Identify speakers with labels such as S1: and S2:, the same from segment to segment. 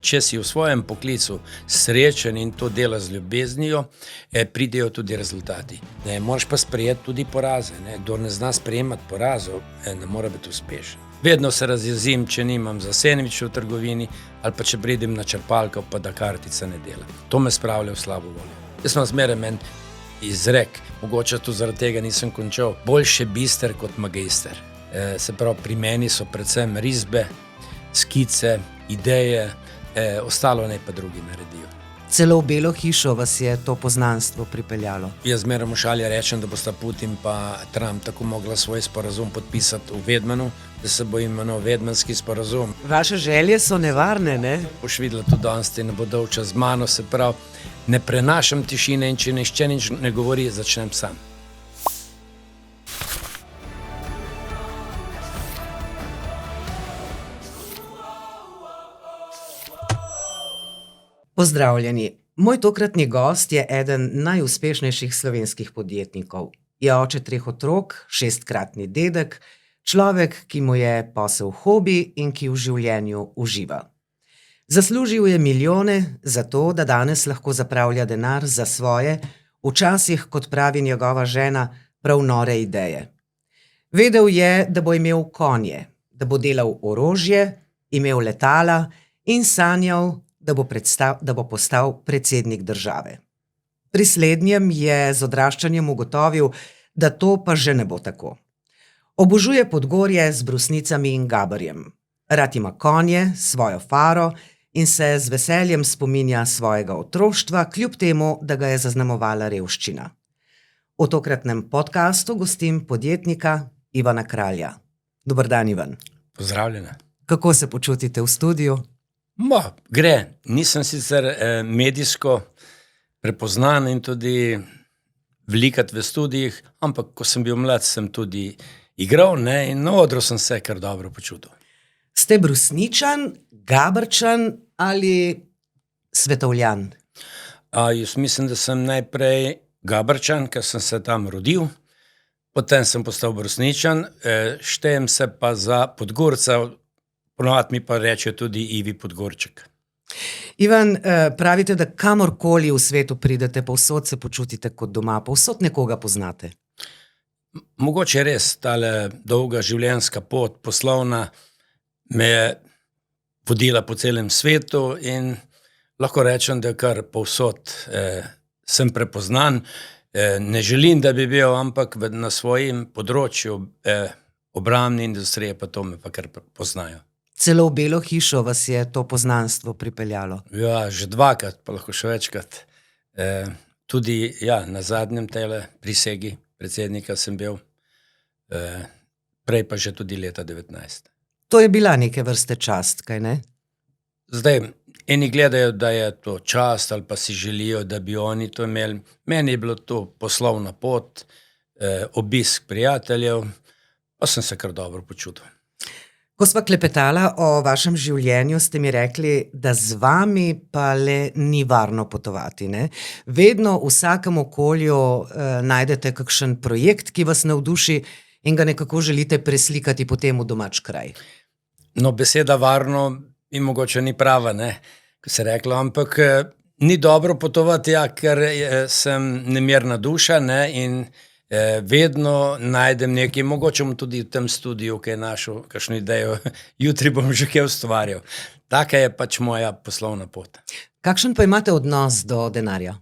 S1: če si v svojem poklicu srečen in to dela z ljubeznijo, pridejo tudi rezultati. Moraš pa sprejeti tudi poraze. Kdor ne zna sprejemati porazov, ne more biti uspešen. Vedno se razjezim, če nimam za sendvič v trgovini ali pa če pridem na črpalko, pa da kartica ne dela. To me spravlja v slabo voljo. Jaz sem zmeraj meni izrek, mogoče to zaradi tega nisem končal, boljše bister kot magister. Se pravi, pri meni so predvsem risbe, skice, ideje, ostalo naj pa drugi naredijo.
S2: Celo v Belo hišo vas je to poznanstvo pripeljalo.
S1: Jaz zmeraj v šali rečem, da bosta Putin pa Trump tako mogla svoj sporazum podpisati v Vedmanu, da se bo imenoval Vedmanski sporazum.
S2: Vaše želje so nevarne, ne?
S1: Boš videla tudi danes, ti ne bo dolčas z mano, se pravi, ne prenašam tišine in če nihče nič ne govori, začnem sam.
S2: Pozdravljeni. Moj tokratni gost je eden najuspešnejših slovenskih podjetnikov. Je oče 3 otrok, 6-kratni dedek, človek, ki mu je posel hobi in ki v življenju uživa. Zaslužil je milijone za to, da danes lahko zapravlja denar za svoje, včasih, kot pravi njegova žena, prav nore ideje. Vedel je, da bo imel konje, da bo delal orožje, imel letala in sanjal, da bo postal predsednik države. Pri slednjem je z odraščanjem ugotovil, da to pa že ne bo tako. Obožuje Podgorje z brusnicami in gabarjem. Rad ima konje, svojo faro in se z veseljem spominja svojega otroštva, kljub temu, da ga je zaznamovala revščina. V tokratnem podcastu gostim podjetnika Ivana Kralja. Dober dan, Ivan.
S1: Pozdravljena.
S2: Kako se počutite v studiu?
S1: Gre. Nisem sicer medijsko prepoznan in tudi velikat v studijih, ampak ko sem bil mlad, sem tudi igral, in na odru sem se kar dobro počutil.
S2: Ste brusničan, gabrčan ali svetovljan?
S1: Jaz mislim, da sem najprej gabrčan, ker sem se tam rodil, potem sem postal brusničan, štejem se pa za Podgorca, ponovadi mi pa rečejo tudi Ivi Podgorček.
S2: Ivan, pravite, da kamorkoli v svetu pridete, povsod se počutite kot doma, povsod nekoga poznate.
S1: Mogoče res, tale dolga življenjska pot, poslovna, me je vodila po celem svetu in lahko rečem, da kar povsod sem prepoznan. Ne želim, da bi bil, ampak na svojem področju obrambne industrije pa to me pa kar poznajo.
S2: Celo v Belo hišo vas je to poznanstvo pripeljalo.
S1: Ja, že 2-krat, pa lahko še večkrat. Tudi na zadnjem tele prisegi predsednika sem bil, prej pa že tudi leta 19.
S2: To je bila neke vrste čast, kaj ne?
S1: Zdaj, eni gledajo, da je to čast ali pa si želijo, da bi oni to imeli. Meni je bilo to poslovna pot, obisk prijateljev, pa sem se kar dobro počutil.
S2: Ko sva klepetala o vašem življenju, ste mi rekli, da z vami pa le ni varno potovati, ne? Vedno v vsakem okolju najdete kakšen projekt, ki vas navduši in ga nekako želite preslikati potem v domač kraj.
S1: No, beseda varno in mogoče ni prava, ko se reklo, ampak ni dobro potovati, ker sem nemirna duša, in vedno najdem nekaj, mogoče bom tudi v tem studiu, ki je našel kakšno idejo, jutri bom že kaj ustvarjal. Taka je pač moja poslovna pot.
S2: Kakšen pa imate odnos do denarja?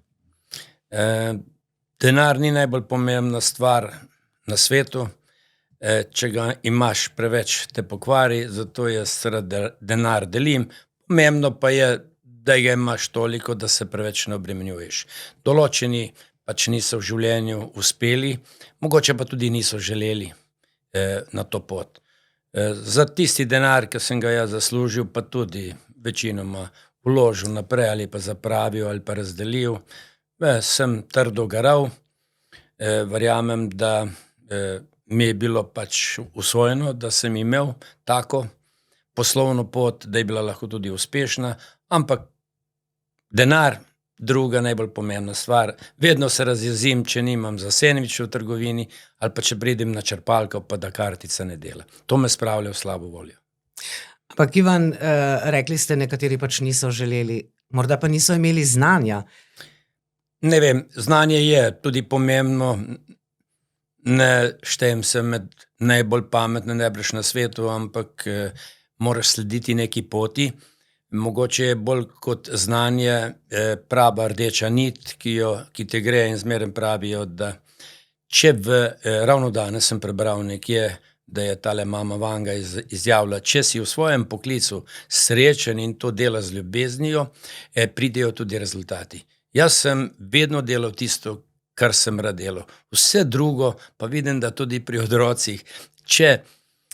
S1: Denar ni najbolj pomembna stvar na svetu. Če ga imaš preveč, te pokvari, zato jaz denar delim. Pomembno pa je, da ga imaš toliko, da se preveč ne obremenjuješ. Določeni pač niso v življenju uspeli, mogoče pa tudi niso želeli na to pot. Za tisti denar, ki sem ga jaz zaslužil, pa tudi večinoma vložil naprej ali pa zapravil ali pa razdelil, sem trdo garal. Verjamem, da mi je bilo pač usvojeno, da sem imel tako poslovno pot, da je bila lahko tudi uspešna, ampak denar, druga najbolj pomembna stvar. Vedno se razjezim, če nimam za sendvič v trgovini ali pa če pridem na črpalko, pa da kartica ne dela. To me spravlja v slabo voljo.
S2: Ampak Ivan, rekli ste, nekateri pač niso želeli, morda pa niso imeli znanja.
S1: Ne vem, znanje je tudi pomembno, ne štejem se med najbolj pametne najbrž na svetu, ampak moraš slediti neki poti. Mogoče je bolj kot znanje prava rdeča nit, ki te gre, in zmeraj pravijo, da če ravno danes sem prebral nekje, da je tale mama Vanga izjavila, če si v svojem poklicu srečen in to dela z ljubeznijo, pridejo tudi rezultati. Jaz sem vedno delal tisto, kar sem rad delal. Vse drugo pa vidim, da tudi pri otrocih, če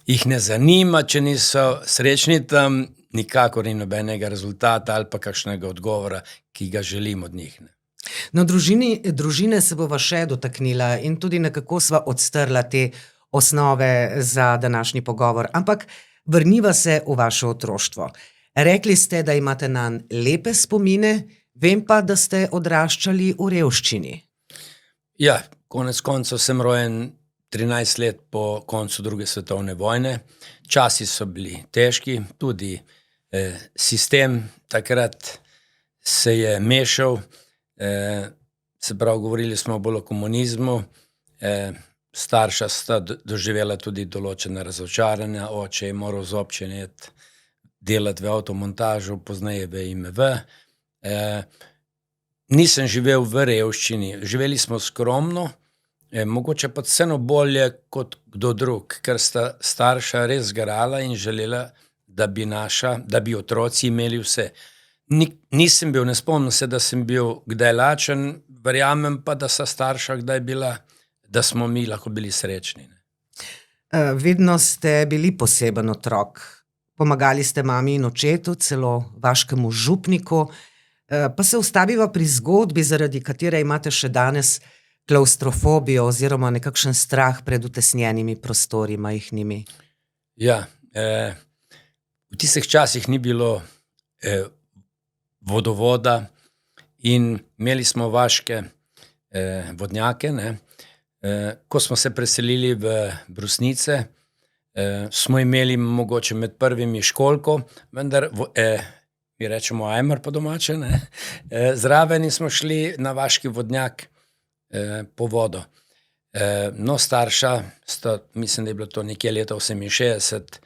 S1: jih ne zanima, če niso srečni tam, nikakor ni nobenega rezultata ali pa kakšnega odgovora, ki ga želim od njih.
S2: No, družine se bova še dotaknila in tudi nekako sva odstrla te osnove za današnji pogovor. Ampak vrniva se v vaše otroštvo. Rekli ste, da imate nanj lepe spomine, vem pa, da ste odraščali v revščini.
S1: Ja, konec koncev sem rojen 13 let po koncu druge svetovne vojne. Časi so bili težki, tudi sistem takrat se je mešal, se pravi, govorili smo bolj o komunizmu, starša sta doživela tudi določena razočaranja, oče je moral z občine delati v avtomontažu, pozneje v IMV. Nisem živel v revščini, živeli smo skromno, mogoče pa vseeno bolje kot kdo drug, ker sta starša res garala in želela, da bi otroci imeli vse. Nisem bil, ne spomnim se, da sem bil kdaj lačen, verjamem pa, da sta starša kdaj bila, da smo mi lahko bili srečni.
S2: Vedno ste bili poseben otrok. Pomagali ste mami in očetu, celo vaškemu župniku. Pa se ustaviva pri zgodbi, zaradi katere imate še danes klaustrofobijo oziroma nekakšen strah pred utesnjenimi prostori majhnimi.
S1: Ja, v tistih časih ni bilo vodovoda in imeli smo vaške vodnjake, ne. Ko smo se preselili v Brusnice, smo imeli mogoče med prvimi školjko, vendar mi rečemo ajmer po domače, ne, zraven in smo šli na vaški vodnjak po vodo. No, starša sta, mislim, da je bilo to nekje leta 68,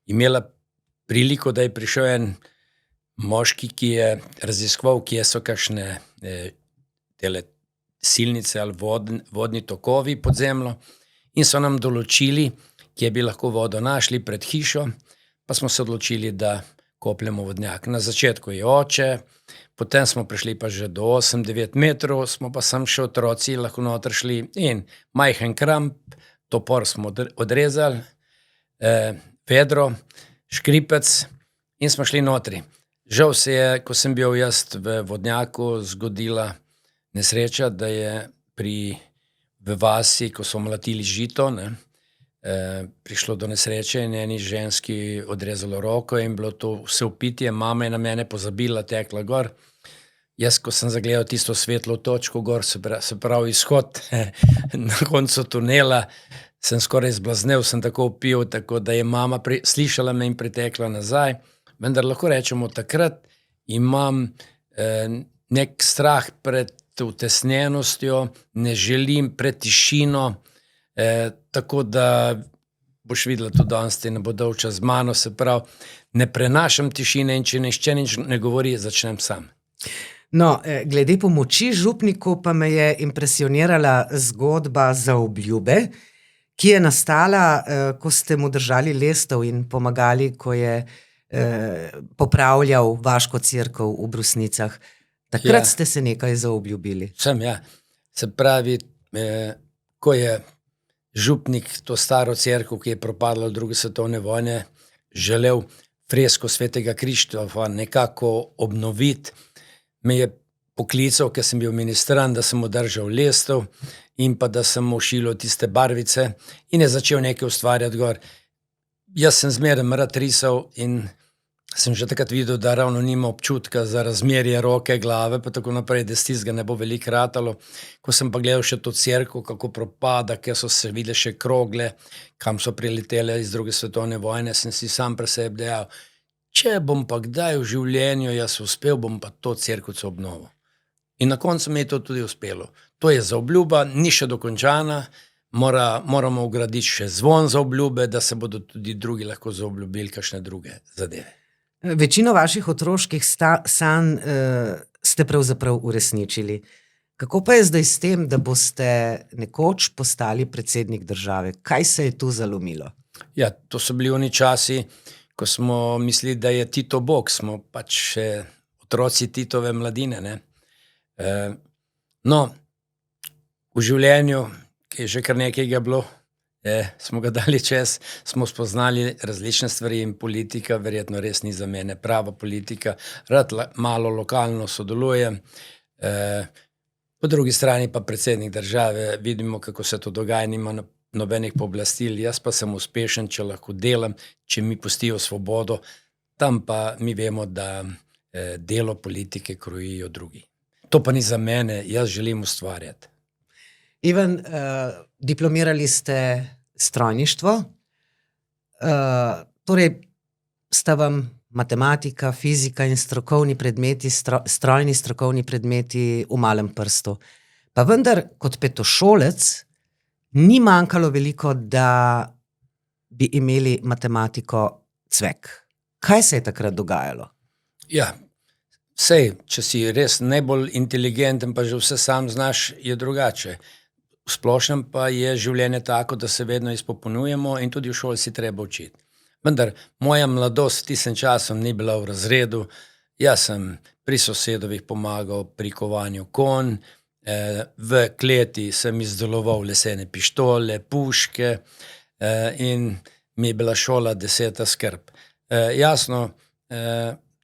S1: imela priliko, da je prišel en moški, ki je raziskoval, kje so kakšne tele silnice ali vodni tokovi pod zemljo, in so nam določili, kje bi lahko vodo našli pred hišo, pa smo se odločili, da kopljemo vodnjak. Na začetku je oče, potem smo prišli pa že do 8-9 metrov, smo pa sam še otroci lahko noter šli in majhen kramp, topor smo odrezali, vedro, škripec in smo šli notri. Žal se je, ko sem bil jaz v vodnjaku, zgodila nesreča, da je v vasi, ko so mlatili žito, ne, prišlo do nesreče in eni ženski odrezalo roko in bilo to vse vpitje, mama je na mene pozabila, tekla gor. Jaz, ko sem zagledal tisto svetlo točko gor, se pravi izhod na koncu tunela, sem skoraj zblaznel, sem tako vpil, tako da je mama slišala me in pritekla nazaj. Vendar lahko rečemo, takrat imam nek strah pred utesnjenostjo, ne želim pred tišino, tako da boš videla tudi danes, ne bo dolgčas z mano, se pravi, ne prenašam tišine in če nihče nič ne govori, začnem sam.
S2: No, glede pomoči župniku pa me je impresionirala zgodba Zaobljube, ki je nastala, ko ste mu držali lestev in pomagali, ko je popravljal vaško cerkev v Brusnicah. Takrat ste se nekaj zaobljubili.
S1: Sem, ja. Se pravi, ko je župnik to staro cerkev, ki je propadla v druge svetovne vojne, želel fresko Svetega Krištofa nekako obnoviti, me je poklical, ker sem bil ministrant, da sem mu držal lestev in pa da sem mu šilil tiste barvice in je začel nekaj ustvarjati gor. Jaz sem zmeraj rad risal in sem že takrat videl, da ravno nima občutka za razmerje roke, glave, pa tako naprej, da stisga ne bo veliko ratalo. Ko sem pa gledal še to cerkev, kako propada, ker so se videli še krogle, kam so priletele iz druge svetovne vojne, sem si sam pri sebi dejal, če bom pa kdaj v življenju jaz uspel, bom pa to cerkvico obnovil. In na koncu mi je to tudi uspelo. To je zaobljuba, ni še dokončana, moramo vgraditi še zvon za obljube, da se bodo tudi drugi lahko zaobljubili kakšne druge zadeve.
S2: Večino vaših otroških sanj ste pravzaprav uresničili. Kako pa je zdaj s tem, da boste nekoč postali predsednik države? Kaj se je tu zalomilo?
S1: Ja, to so bili oni časi, ko smo mislili, da je Tito Bog, smo pač še otroci Titove mladine, ne. No, v življenju, ki je že kar nekaj bilo, smo ga dali čez, smo spoznali različne stvari in politika verjetno res ni za mene prava politika. Rad malo lokalno sodelujem, po drugi strani pa predsednik države, vidimo, kako se to dogaja, nima nobenih pooblastil, jaz pa sem uspešen, če lahko delam, če mi pustijo svobodo, tam pa mi vemo, da delo politike krojijo drugi. To pa ni za mene, jaz želim ustvarjati.
S2: Ivan, diplomirali ste strojništvo, torej sta vam matematika, fizika in strokovni predmeti, strojni strokovni predmeti v malem prstu. Pa vendar, kot petošolec, ni manjkalo veliko, da bi imeli matematiko cvek. Kaj se je takrat dogajalo?
S1: Ja, sej, če si res najbolj inteligenten, pa že vse sam znaš, je drugače. V splošnem pa je življenje tako, da se vedno izpopolnjujemo in tudi v šoli si treba učiti. Vendar moja mladost v tistem času ni bila v razredu, jaz sem pri sosedovih pomagal pri kovanju konj, v kleti sem izdeloval lesene pištole, puške in mi je bila šola 10. skrb. Jasno,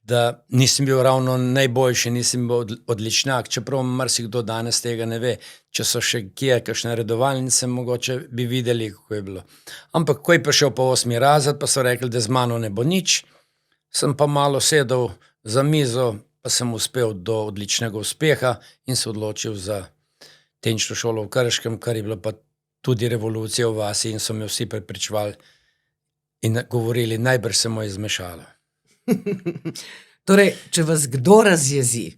S1: da nisem bil ravno najboljši, nisem bil odličnjak, čeprav marsikdo danes tega ne ve. Če so še kje kakšne redovalnice, mogoče bi videli, kako je bilo. Ampak ko je prišel pa 8. razred, pa so rekli, da z mano ne bo nič, sem pa malo sedel za mizo, pa sem uspel do odličnega uspeha in se odločil za tenčno šolo v Krškem, kar je bila pa tudi revolucija v vasi in so me vsi prepričevali in govorili, najbrž se mu je zmešalo.
S2: Torej, če vas kdo razjezi,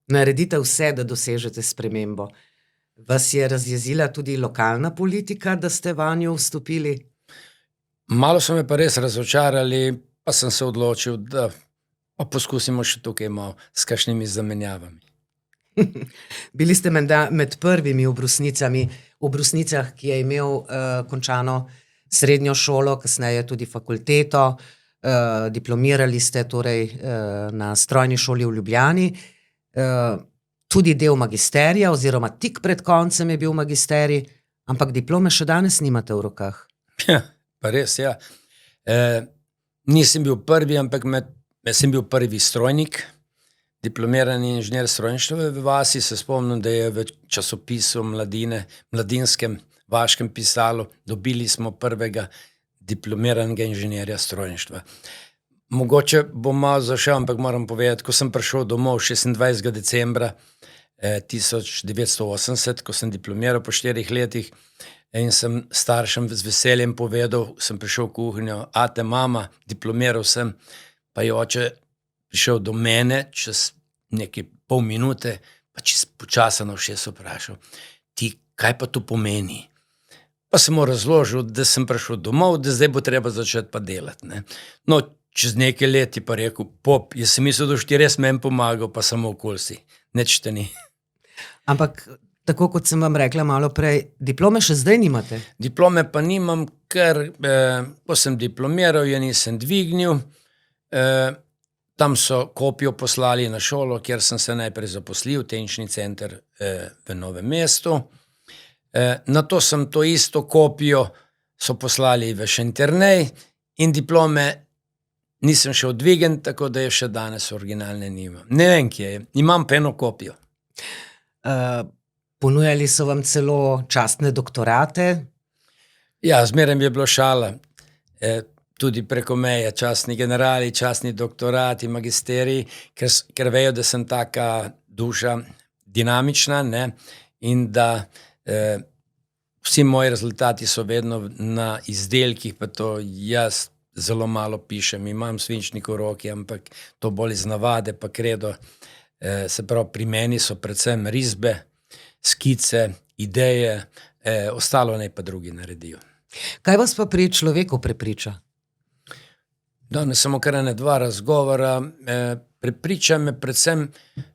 S2: naredite vse, da dosežete spremembo. Vas je razjezila tudi lokalna politika, da ste vanjo vstopili?
S1: Malo so me pa res razočarali, pa sem se odločil, da pa poskusimo še tukaj malo s kakšnimi zamenjavami.
S2: Bili ste menda med prvimi v Brusnicah, ki je imel končano srednjo šolo, kasneje tudi fakulteto, diplomirali ste torej na strojni šoli v Ljubljani, tudi del magisterija oziroma tik pred koncem je bil magisterij, ampak diplome še danes nimate v rokah.
S1: Ja, pa res, ja. Nisem bil prvi, ampak sem bil prvi strojnik, diplomirani inženir strojništva v vasi, se spomnim, da je v časopisu Mladinskem, vaškem pisalo, dobili smo prvega diplomiranega inženirja strojništva. Mogoče bom malo zašel, ampak moram povedati, ko sem prišel domov 26. decembra 1980, ko sem diplomiral po 4 letih in sem staršem z veseljem povedal, sem prišel v kuhinjo, ate, mama, diplomiral sem, pa je oče prišel do mene čez nekaj pol minute, pa čez počasno všes vprašal, ti, kaj pa to pomeni? Pa sem mu razložil, da sem prišel domov, da zdaj bo treba začeti pa delati, ne. No, čez nekaj let je pa rekel, pop, jaz sem mislil, da boš ti res meni pomagal, pa samo okoli si. Nič te ni.
S2: Ampak, tako kot sem vam rekla malo prej, diplome še zdaj nimate?
S1: Diplome pa nimam, ker ko sem diplomiral, je nisem dvignil, tam so kopijo poslali na šolo, kjer sem se najprej zaposlil, tenčni center v Novem mestu. Nato sem to isto kopijo so poslali v Šentjernej in diplome nisem še odvigen, tako da je še danes originalne nimam. Ne vem, kje je. Imam pa eno kopijo.
S2: Ponujali so vam celo častne doktorate?
S1: Ja, zmeraj mi je bilo šala. tudi preko meje, častni generali, častni doktorati, magisteriji, ker vejo, da sem taka duša dinamična, ne, in da vsi moji rezultati so vedno na izdelkih, pa to jaz zelo malo pišem. Imam svinčnik v roki, ampak to bolj iz navade, pa kredo. Se pravi, pri meni so predvsem risbe, skice, ideje, ostalo naj pa drugi naredijo.
S2: Kaj vas pa pri človeku prepriča?
S1: Danes samo kar ene dva razgovora. Prepriča me predvsem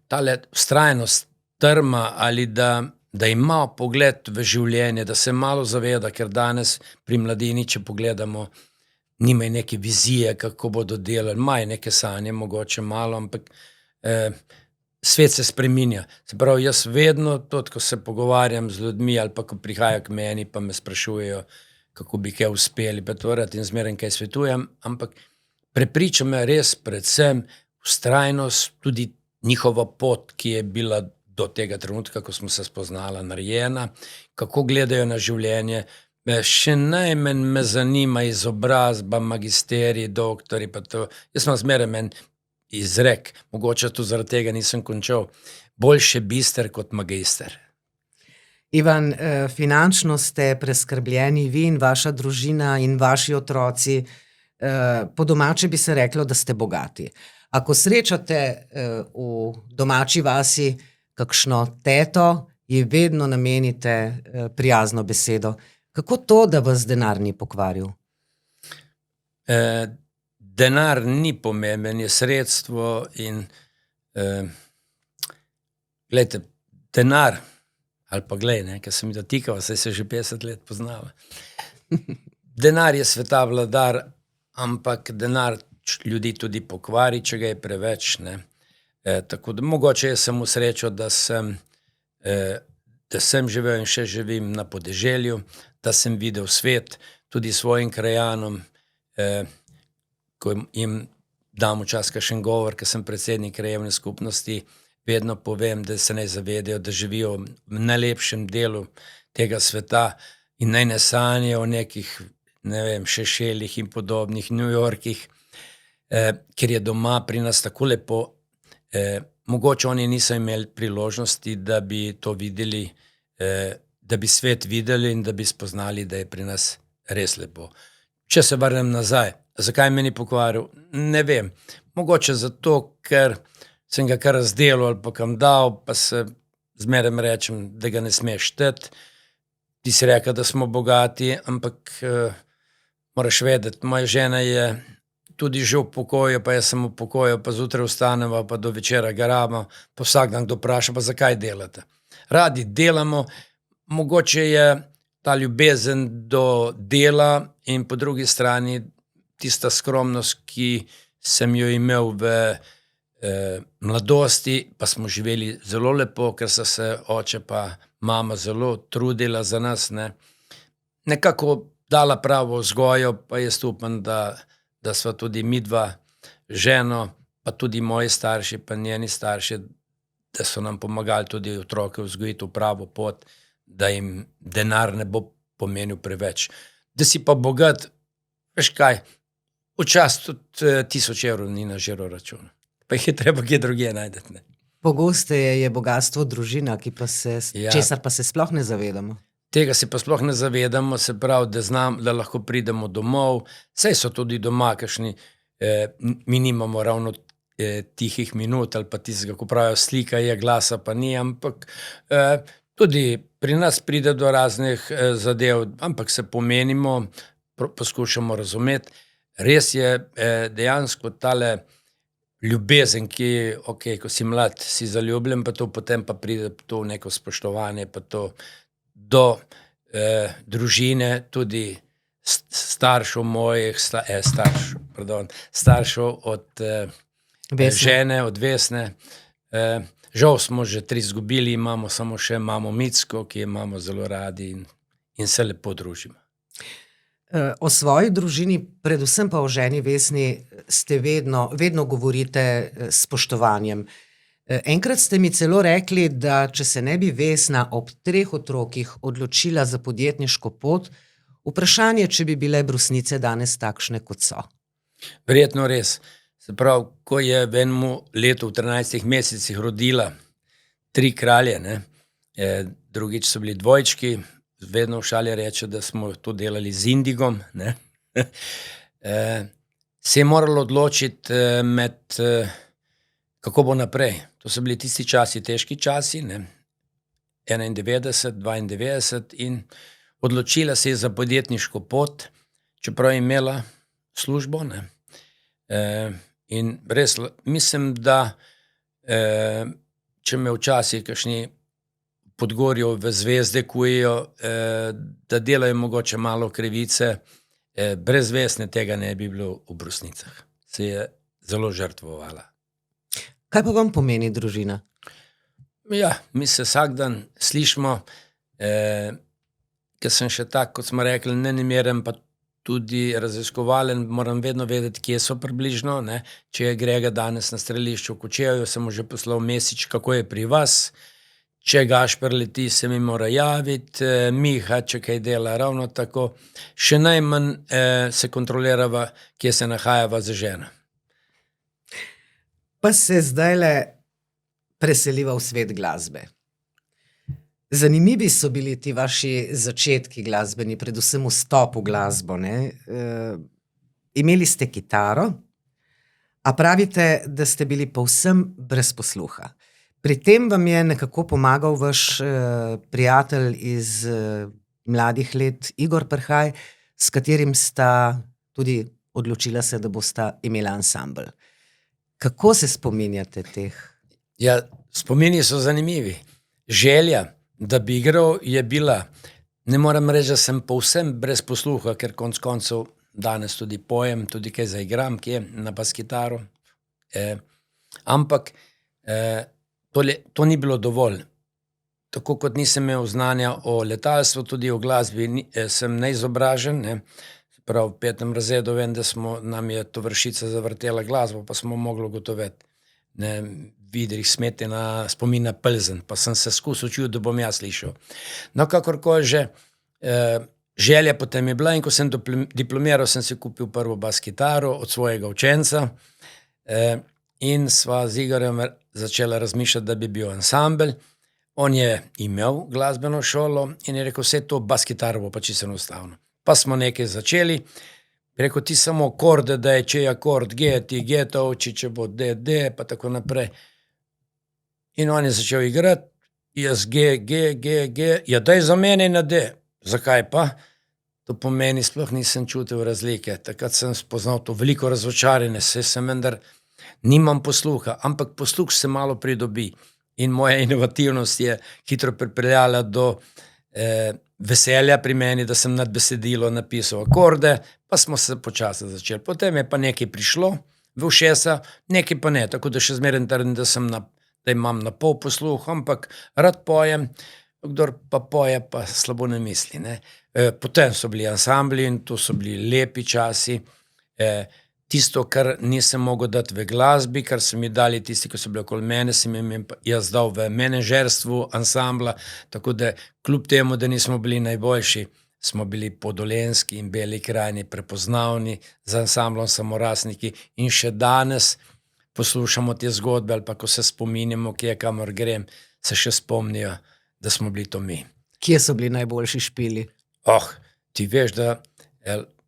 S1: tale vztrajnost, trma ali da ima pogled v življenje, da se malo zaveda, ker danes pri mladini, če pogledamo, nimajo neke vizije, kako bodo delali, imajo neke sanje, mogoče malo, ampak svet se spreminja. Se pravi, jaz vedno, tudi ko se pogovarjam z ljudmi ali pa ko prihajajo k meni, pa me sprašujejo, kako bi kaj uspeli, pa to rad in zmeraj kaj svetujem, ampak prepriča me res predvsem vztrajnost, tudi njihova pot, ki je bila do tega trenutka, ko smo se spoznala, narejena, kako gledajo na življenje. Še najmanj me zanima izobrazba, magisterij, doktori, pa to. Jaz imam zmeraj en izrek, mogoče tudi zaradi tega nisem končal, boljše bister kot magister.
S2: Ivan, finančno ste preskrbljeni, vi in vaša družina in vaši otroci. Po domače bi se reklo, da ste bogati. Ako srečate v domači vasi kakšno teto, ji vedno namenite prijazno besedo. Kako to, da vas denar ni pokvaril?
S1: Denar ni pomemben, je sredstvo in glejte, denar, ali pa glej, ker se mi dotikava, saj se že 50 let poznava. Denar je sveta vladar, ampak denar ljudi tudi pokvari, če ga je preveč, ne. Tako da mogoče jaz sem v srečo, da sem živel in še živim na podeželju, da sem videl svet tudi svojim krajanom, ko jim dam včasih kakšen govor, ker sem predsednik krajevne skupnosti, vedno povem, da se naj zavedajo, da živijo v najlepšem delu tega sveta in naj ne sanjajo o nekih, ne vem, Šešeljih in podobnih, New Yorkih, ker je doma pri nas tako lepo. Mogoče oni niso imeli priložnosti, da bi to videli, da bi svet videli in da bi spoznali, da je pri nas res lepo. Če se vrnem nazaj, zakaj me ni pokvaril? Ne vem. Mogoče zato, ker sem ga kar razdelil ali pa kam dal, pa se zmeraj rečem, da ga ne smeš šteti. Ti si rekel, da smo bogati, ampak moraš vedeti, moja žena je tudi že v pokoju, pa jaz sem v pokoju, pa zjutraj vstaneva, pa do večera garamo, pa vsak dan kdo vpraša, pa zakaj delate? Radi delamo, mogoče je ta ljubezen do dela in po drugi strani tista skromnost, ki sem jo imel v mladosti, pa smo živeli zelo lepo, ker so se oče pa mama zelo trudila za nas, ne. Nekako dala pravo vzgojo, pa jaz upam, da sva tudi midva ženo, pa tudi moji starši, pa njeni starši, da so nam pomagali tudi otroke vzgojiti v pravo pot, da jim denar ne bo pomenil preveč. Da si pa bogat, veš kaj, včasih tudi 1000 evrov ni na žiroračunu. Pa jih je treba kje drugje najdeti, ne.
S2: Pogosteje je bogastvo družina, česar pa se sploh ne zavedamo.
S1: Tega si pa sploh ne zavedamo, se pravi, da lahko pridemo domov, saj so tudi doma kakšni, mi nimamo ravno tihih minut ali pa tistega, ko pravijo, slika je, glasa pa ni, ampak tudi pri nas pride do raznih zadev, ampak se pomenimo, poskušamo razumeti. Res je dejansko tale ljubezen, ki, ok, ko si mlad, si zaljubljen, pa to potem pa pride to neko spoštovanje, pa to do družine, tudi staršev mojih, staršev od žene, od Vesne. Žal smo že 3 izgubili, imamo samo še mamo Micko, ki jo imamo zelo radi in se lepo družimo.
S2: O svoji družini, predvsem pa o ženi Vesni, ste vedno govorite s spoštovanjem. Enkrat ste mi celo rekli, da če se ne bi Vesna ob 3 otrokih odločila za podjetniško pot, Vprašanje, če bi bile Brusnice danes takšne, kot so.
S1: Verjetno res. Se pravi, ko je v enem letu v 13 mesecih rodila 3 kralje, ne, drugič so bili dvojčki, vedno v šali reče, da smo to delali z indigom, ne. Se je moralo odločiti kako bo naprej. To so bili tisti časi, težki časi, ne. 91, 92 in odločila se je za podjetniško pot, čeprav je imela službo, ne. In res mislim, da če me včasih kakšni Podgorju v zvezde kujejo, da delajo mogoče malo krivice, brez Vesne tega ne bi bilo v Brusnicah. Se je zelo žrtvovala.
S2: Kaj pa vam pomeni družina?
S1: Ja, mi se vsak dan slišimo, ker sem še tak, kot smo rekli, nenimeren, pa tudi raziskovalen, moram vedno vedeti, kje so približno, ne. Če je Grega danes na strelišču v Kočevju, sem mu že poslal mesič, kako je pri vas. Če Gašper leti, se mi mora javiti, Miha, če kaj dela, ravno tako. Še najmanj se kontrolirava, kje se nahajava z ženo.
S2: Pa se zdajle preseliva v svet glasbe. Zanimivi so bili ti vaši začetki glasbeni, predvsem vstop v glasbo, ne. Imeli ste kitaro, a pravite, da ste bili povsem brez posluha. Pri tem vam je nekako pomagal vaš prijatelj iz mladih let, Igor Perhaj, s katerim sta tudi odločila se, da bosta imela ansambel. Kako se spominjate teh?
S1: Ja, spomini so zanimivi. Želja, da bi igral, je bila. Ne moram reči, da sem povsem brez posluha, ker konec koncev danes tudi pojem, tudi kaj zaigram, kje na bas kitaro. Ampak to ni bilo dovolj. Tako kot nisem imel znanja o letalstvu, tudi o glasbi sem neizobražen, ne. Prav v 5. razredu vem, da nam je tovarišica zavrtela glasbo, pa smo mogli ugotoviti, ne, Vidrih Smetina, Spomin na Plzen, pa sem se skusil čuti, da bom jaz slišal. No, kakorkoli že, želja potem je bila in ko sem diplomiral, sem si kupil prvo bas kitaro od svojega učenca, in sva z Igorjem začela razmišljati, da bi bil ansambel. On je imel glasbeno šolo in je rekel, vse to bas kitaro bo pa čisto enostavno. Pa smo nekaj začeli, rekel, ti samo akorde, da je, če je akord G, ti G tolči, če bo D, D, pa tako naprej. In on je začel igrati, jaz G, G, G, G, ja daj zamenjaj na D. Zakaj pa? To pomeni, sploh nisem čutil razlike. Takrat sem spoznal to veliko razočaranje, saj sem vendar nimam posluha, ampak posluh se malo pridobi. In moja inovativnost je hitro pripeljala do veselja pri meni, da sem nad besedilo napisal akorde, pa smo se počasi začeli. Potem je pa nekaj prišlo v ušesa, nekaj pa ne, tako da še zmeraj trdim, da imam na pol posluh, ampak rad pojem, kdor pa poje, pa slabo ne misli, ne. Potem so bili ansambli in to so bili lepi časi. Tisto, kar nisem mogel dati v glasbi, kar so mi dali tisti, ki so bili okoli mene, sem jim jaz dal v menedžerstvu ansambla, tako da kljub temu, da nismo bili najboljši, smo bili po Dolenjski in Beli krajini prepoznavni z ansamblom Samorastniki in še danes poslušamo te zgodbe ali pa ko se spominjamo, kje kamor grem, se še spomnijo, da smo bili to mi.
S2: Kje so bili najboljši špili?
S1: Ti veš, da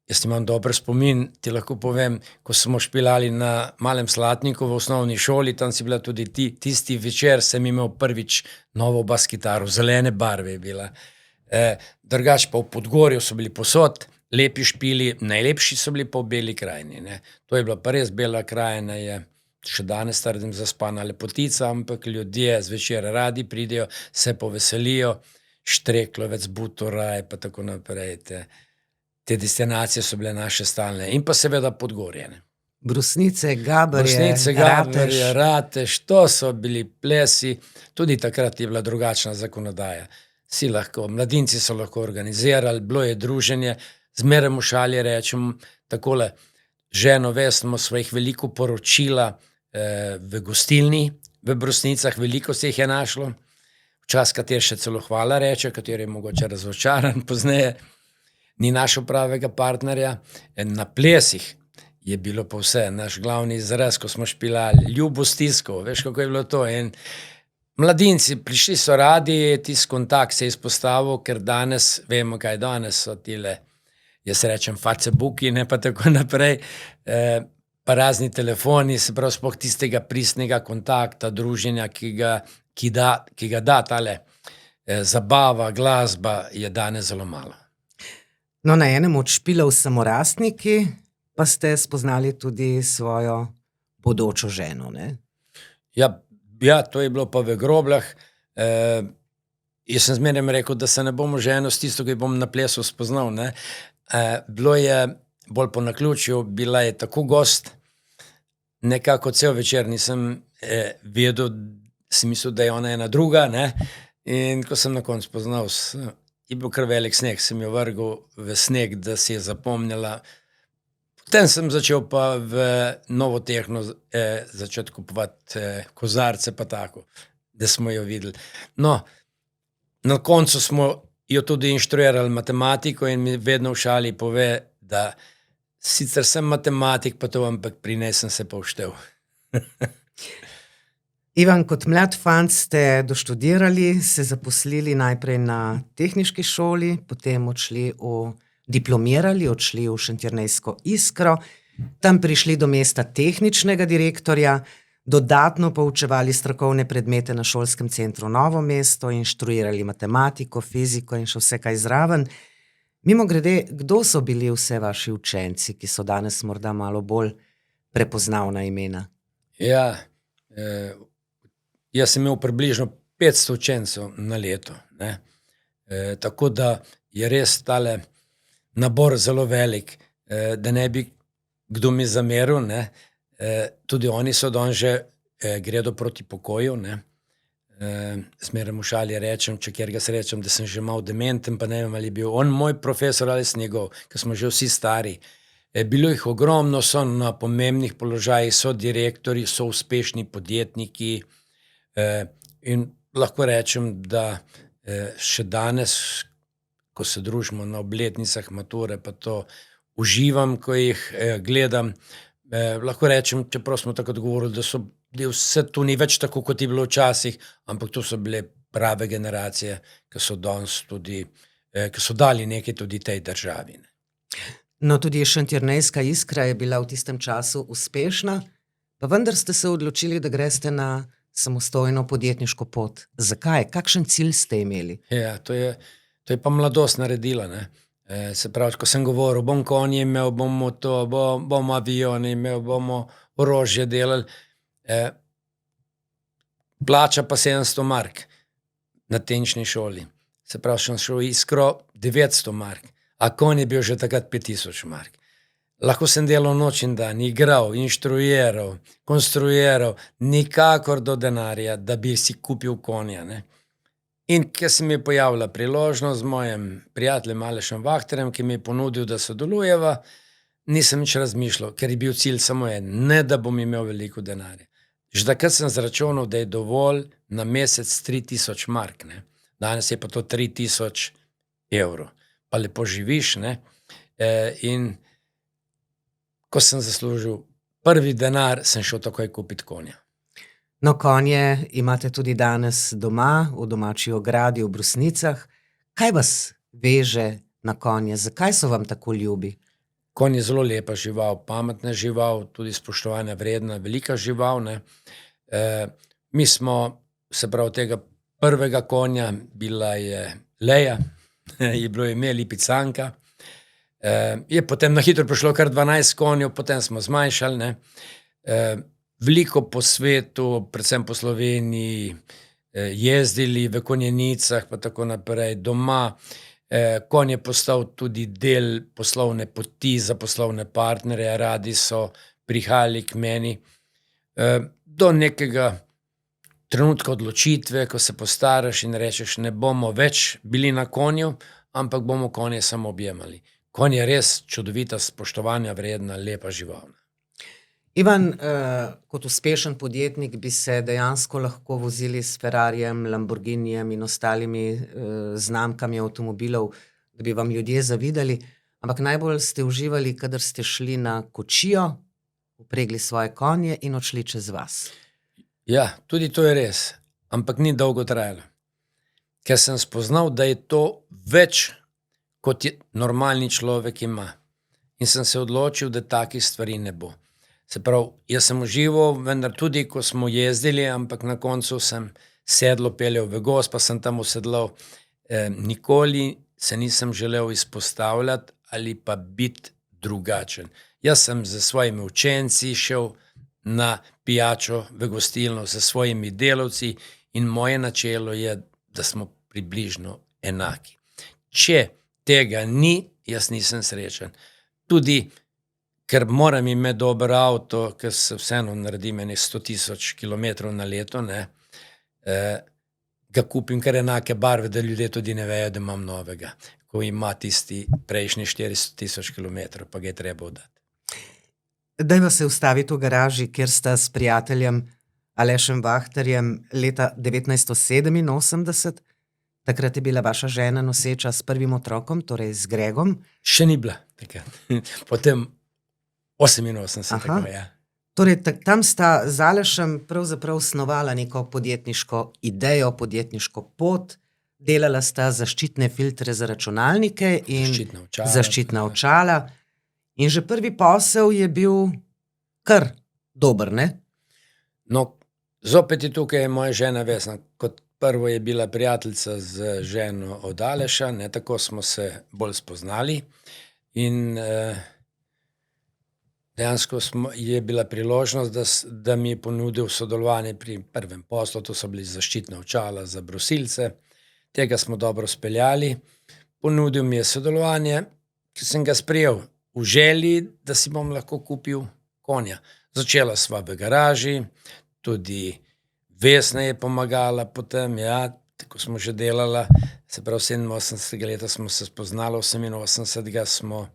S1: jaz imam dober spomin, ti lahko povem, ko smo špilali na Malem Slatniku v osnovni šoli, tam si bila tudi ti, tisti večer sem imel prvič novo bas kitaro, zelene barve je bila. Drugače pa v Podgorju so bili posod lepi špili, najlepši so bili pa v Beli krajini, ne. To je bila pa res Bela krajina, je še danes trdim zaspana lepotica, ampak ljudje zvečer radi pridejo, se poveselijo, Štreklovec, Butoraj pa tako naprej, te destinacije so bile naše stalne in pa seveda Podgorje, ne.
S2: Brusnice, Gaberje,
S1: Ratež, to so bili plesi, tudi takrat je bila drugačna zakonodaja. Si lahko, mladinci so lahko organizirali, bilo je druženje, zmeraj v šali rečem takole, ženo Vesno sva jih veliko poročila v gostilni, v Brusnicah, veliko se jih je našlo, včasih kater še celo hvala reče, kater je mogoče razočaran pozneje. ni našel pravega partnerja. Na plesih je bilo pa vse. Naš glavni izraz, ko smo špilali, ljubo stisko, veš, kako je bilo to. In mladinci, prišli so radi, tisti kontakt se je izpostavil, ker danes, vemo, kaj danes so tile, jaz rečem facebooki, ne pa tako naprej, pa razni telefoni, se pravi sploh tistega pristnega kontakta, druženja, ki ga da tale zabava, glasba, je danes zelo malo.
S2: No, na enem od špilov Samorastniki pa ste spoznali tudi svojo bodočo ženo, ne?
S1: Ja, to je bilo pa v Grobljah. Jaz sem zmeraj rekel, da se ne bom ženil s tisto, ki bom na plesu spoznal, ne. Bilo je bolj po naključju, bila je tako gost, nekako cel večer nisem vedel, sem mislil, da je ona ena druga, ne. In ko sem na koncu spoznal, je bil kar velik sneg, sem jo vrgel v sneg, da si je zapomnila. Potem sem začel pa v Novo Tehno začeti kupovati kozarce pa tako, da smo jo videli. No, na koncu smo jo tudi inštruirali matematiko in mi vedno v šali pove, da sicer sem matematik pa to, ampak prinesem se pa vštev.
S2: Ivan, kot mlad fant ste doštudirali, se zaposlili najprej na tehniški šoli, potem diplomirali, odšli v šentjernejsko Iskro, tam prišli do mesta tehničnega direktorja, dodatno poučevali strokovne predmete na šolskem centru Novo mesto, inštruirali matematiko, fiziko in še vse kaj zraven. Mimogrede, kdo so bili vse vaši učenci, ki so danes morda malo bolj prepoznavna imena?
S1: Ja, jaz sem imel približno 500 učencev na leto, ne. Tako da je res tale nabor zelo velik, da ne bi kdo mi zameril, ne. Tudi oni so danes že gredo proti pokoju, ne. Zmeraj v šali rečem, če kjerga srečam, da sem že malo dementen, pa ne vem, ali je bil on moj profesor ali sem njegov, ker smo že vsi stari. Bilo jih ogromno, so na pomembnih položajih, so direktorji, so uspešni podjetniki, in lahko rečem, da še danes, ko se družimo na obletnicah mature, pa to uživam, ko jih gledam. Lahko rečem, čeprav smo takrat govorili, da vse to ni več tako, kot je bilo včasih, ampak to so bile prave generacije, ki so danes tudi, ki so dali nekaj tudi tej državi.
S2: No, tudi šentjernejska Iskra je bila v tistem času uspešna, pa vendar ste se odločili, da greste na samostojno podjetniško pot. Zakaj? Kakšen cilj ste imeli?
S1: Ja, to je pa mladost naredila, ne. Se pravi, ko sem govoril, bom konje imel, bomo to, bomo avione imel, bomo orožje delali, plača pa 700 mark na tehnični šoli. Se pravi, sem šel v Iskro 900 mark, a konj je bil že takrat 5000 mark. Lahko sem delal noč in dan, igral, inštruiral, konstruiral, nikakor do denarja, da bi si kupil konja, ne. In ker se mi je pojavila priložnost z mojim prijateljem Alešem Vahterjem, ki mi je ponudil, da sodelujeva, nisem nič razmišljal, ker je bil cilj samo en, ne da bom imel veliko denarja. Že takrat sem zračunal, da je dovolj na mesec 3000 mark, ne. Danes je pa to 3000 evrov. Pa lepo živiš, ne. In ko sem zaslužil prvi denar, sem šel takoj kupiti konja.
S2: No, konje imate tudi danes doma, v domači ogradi v Brusnicah. Kaj vas veže na konje? Zakaj so vam tako ljubi?
S1: Konj je zelo lepa žival, pametna žival, tudi spoštovanja vredna, velika žival, ne. Mi smo, se pravi, tega prvega konja, bila je Leja, je bilo ime Lipicanka. Je potem na hitro prišlo kar 12 konjev, potem smo zmanjšali, ne. Veliko po svetu, predvsem po Sloveniji, jezdili v konjenicah pa tako naprej, doma. Konj je postal tudi del poslovne poti za poslovne partnerje, radi so prihajali k meni. Do nekega trenutka odločitve, ko se postaraš in rečeš, ne bomo več bili na konju, ampak bomo konje samo objemali. Konj je res čudovita, spoštovanja vredna, lepa žival.
S2: Ivan, kot uspešen podjetnik bi se dejansko lahko vozili s Ferrarijem, Lamborghinijem in ostalimi znamkami avtomobilov da bi vam ljudje zavidali, ampak najbolj ste uživali, kadar ste šli na kočijo, upregli svoje konje in odšli čez vas.
S1: Ja, tudi to je res, ampak ni dolgo trajalo. Ker sem spoznal, da je to več, kot je normalni človek ima. In sem se odločil, da takih stvari ne bo. Se pravi, jaz sem užival, vendar tudi, ko smo jezdili, ampak na koncu sem sedlo peljal v gozd, pa sem tam usedlal. Nikoli se nisem želel izpostavljati ali pa biti drugačen. Jaz sem z svojimi učenci šel na pijačo v gostilno, s svojimi delavci in moje načelo je, da smo približno enaki. Če tega ni, jaz nisem srečen. Tudi, ker moram imeti dober avto, ker se vseeno naredim 100,000 kilometrov na leto, ga kupim kar enake barve, da ljudje tudi ne vejo, da imam novega, ko ima tisti prejšnji 400,000 kilometrov, pa ga je treba oddati.
S2: Dajva se ustaviti v garaži, kjer sta s prijateljem Alešem Vahterjem leta 1987. Takrat je bila vaša žena noseča s prvim otrokom, torej z Gregom.
S1: Še ni bila takrat. Potem 88, tako je.
S2: Torej, tam sta z Alešem pravzaprav snovala neko podjetniško idejo, podjetniško pot, delala sta zaščitne filtre za računalnike in zaščitna očala. In že prvi posel je bil kar dober, ne?
S1: No, zopet je tukaj moja žena Vesna. Kot prvo je bila prijateljica z ženo od Aleša, tako smo se bolj spoznali in dejansko je bila priložnost, da mi je ponudil sodelovanje pri prvem poslu, to so bili zaščitna očala za brusilce. Tega smo dobro speljali. Ponudil mi je sodelovanje, ki sem ga sprejel v želji, da si bom lahko kupil konja. Začela sva v garaži, tudi Vesna je pomagala potem, tako smo že delala, se pravi 87. leta smo se spoznali, 88. smo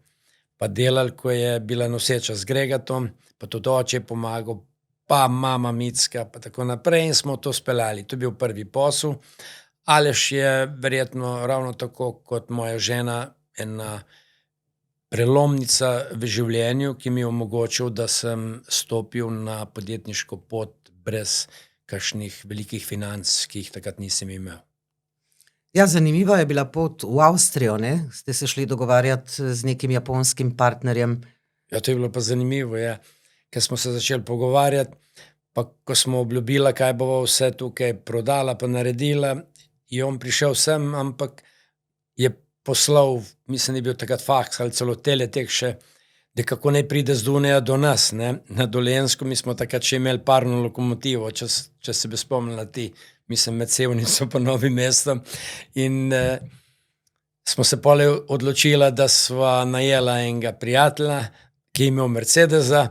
S1: pa delali, ko je bila noseča z Gregatom, pa tudi oče je pomagal, pa mama Micka, pa tako naprej in smo to speljali. To je bil prvi posel. Aleš je verjetno ravno tako kot moja žena ena prelomnica v življenju, ki mi je omogočil, da sem stopil na podjetniško pot brez kakšnih velikih financ, ki jih takrat nisem imel.
S2: Ja, zanimiva je bila pot v Avstrijo, ne? Ste se šli dogovarjati z nekim japonskim partnerjem.
S1: Ja, to je bilo pa zanimivo, ker smo se začeli pogovarjati, pa ko smo obljubila, kaj bova vse tukaj prodala pa naredila, je on prišel sem, ampak je poslal, mislim, je bil takrat faks ali celo teletek še, da kako naj pride z Dunaja do nas, na Dolenjsko. Mi smo takrat še imeli parno lokomotivo, če se bi spomnila ti, mislim, med Sevnico pa Novim mestom. In smo se pole odločila, da sva najela enega prijatelja, ki je imel Mercedesa,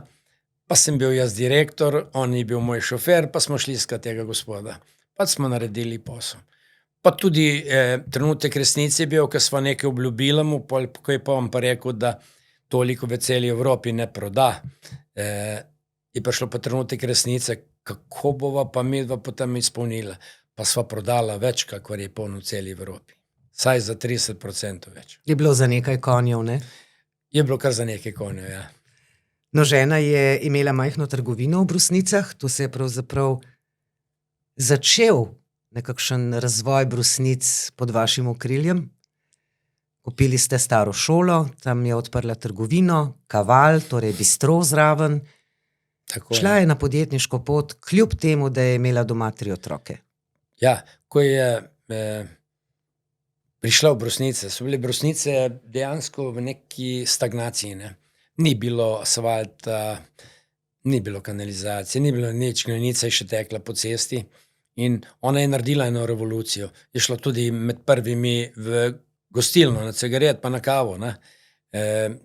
S1: pa sem bil jaz direktor, on je bil moj šofer, pa smo šli iskat tega gospoda. Pa smo naredili posel. Pa tudi trenutek resnice je bil, ko sva nekaj obljubila mu, ko je pa on pa rekel, da toliko v celi Evropi ne proda. Je prišlo pa trenutek resnice, kako bova pa midva potem izpolnila. Pa sva prodala več, kakor je polno v celi Evropi. Saj za 30% več.
S2: Je bilo za nekaj konjev, ne?
S1: Je bilo kar za nekaj konjev, ja.
S2: No, žena je imela majhno trgovino v Brusnicah, tu se je pravzaprav začel nekakšen razvoj Brusnic pod vašim okriljem. Kupili ste staro šolo, tam je odprla trgovino, kaval, torej bistro zraven. Šla je na podjetniško pot, kljub temu, da je imela doma 3 otroke.
S1: Ja, ko je prišla v Brusnice, so bile Brusnice dejansko v neki stagnaciji, Ni bilo asfalta, ni bilo kanalizacije, ni bilo nič, gnojenica je še tekla po cesti. In ona je naredila eno revolucijo. Je šla tudi med prvimi v gostilno, na cigaret pa na kavo,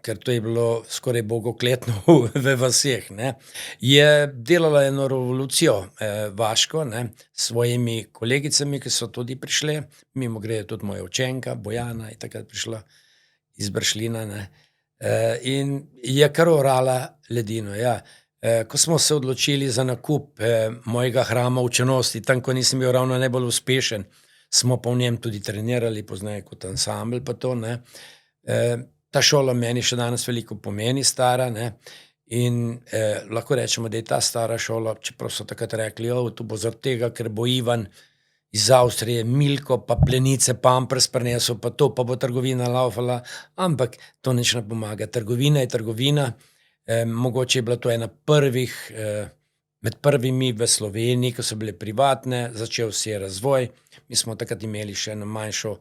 S1: ker to je bilo skoraj bogokletno v vaseh. Je delala eno revolucijo vaško, s svojimi kolegicami, ki so tudi prišle. Mimogrede tudi moja učenka, Bojana, je takrat prišla iz Bršljina. In je kar orala ledino, Ko smo se odločili za nakup mojega hrama Učenosti, tam, ko nisem bil ravno najbolj uspešen, smo pa v njem tudi trenirali, poznaje kot ansambl pa to, ne. Ta šola meni še danes veliko pomeni, stara, ne, in lahko rečemo, da je ta stara šola, čeprav so takrat rekli, to bo zaradi tega, ker bo Ivan iz Avstrije Milko pa plenice Pampers prinesel, pa to, pa bo trgovina laufala, ampak to nič ne pomaga. Trgovina je trgovina, mogoče je bila to ena prvih, med prvimi v Sloveniji, ko so bile privatne, začel se je razvoj. Mi smo takrat imeli še eno manjšo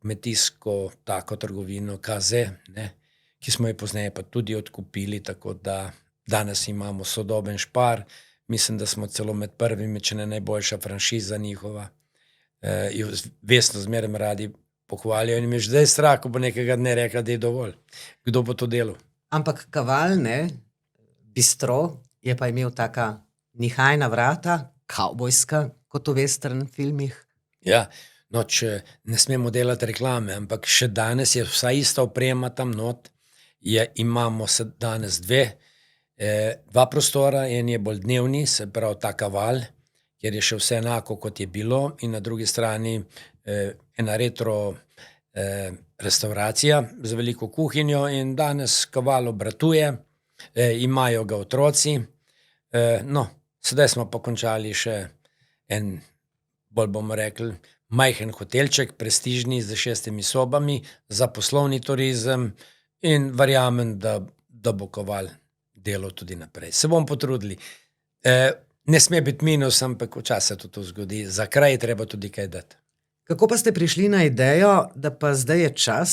S1: kmetijsko tako trgovino KZ, ne, ki smo jo pozneje pa tudi odkupili, tako da danes imamo sodoben Spar. Mislim, da smo celo med prvimi, če ne najboljša franšiza njihova. Jo vestno zmeraj radi pohvalijo in mi je že zdaj strah, ko bo nekega dne rekla, da je dovolj. Kdo bo to delal?
S2: Ampak Kaval, ne, bistro, je pa imel taka nihajna vrata, kavbojska, kot v western filmih.
S1: Ja, no, če ne smemo delati reklame, ampak še danes je vsa ista oprema tam not, imamo se danes dva prostora, en je bolj dnevni, se pravi ta Kaval, kjer je še vse enako, kot je bilo, in na drugi strani ena retro restauracija z veliko kuhinjo in danes Kaval obratuje, imajo ga otroci. No, sedaj smo pa končali še en, bolj bomo rekli, majhen hotelček, prestižni, z 6 sobami, za poslovni turizem in verjamem, da bo Kaval delal tudi naprej. Se bomo potrudili. Ne sme biti minus, ampak včasih se to zgodi. Za kraj je treba tudi kaj dati.
S2: Kako pa ste prišli na idejo, da pa zdaj je čas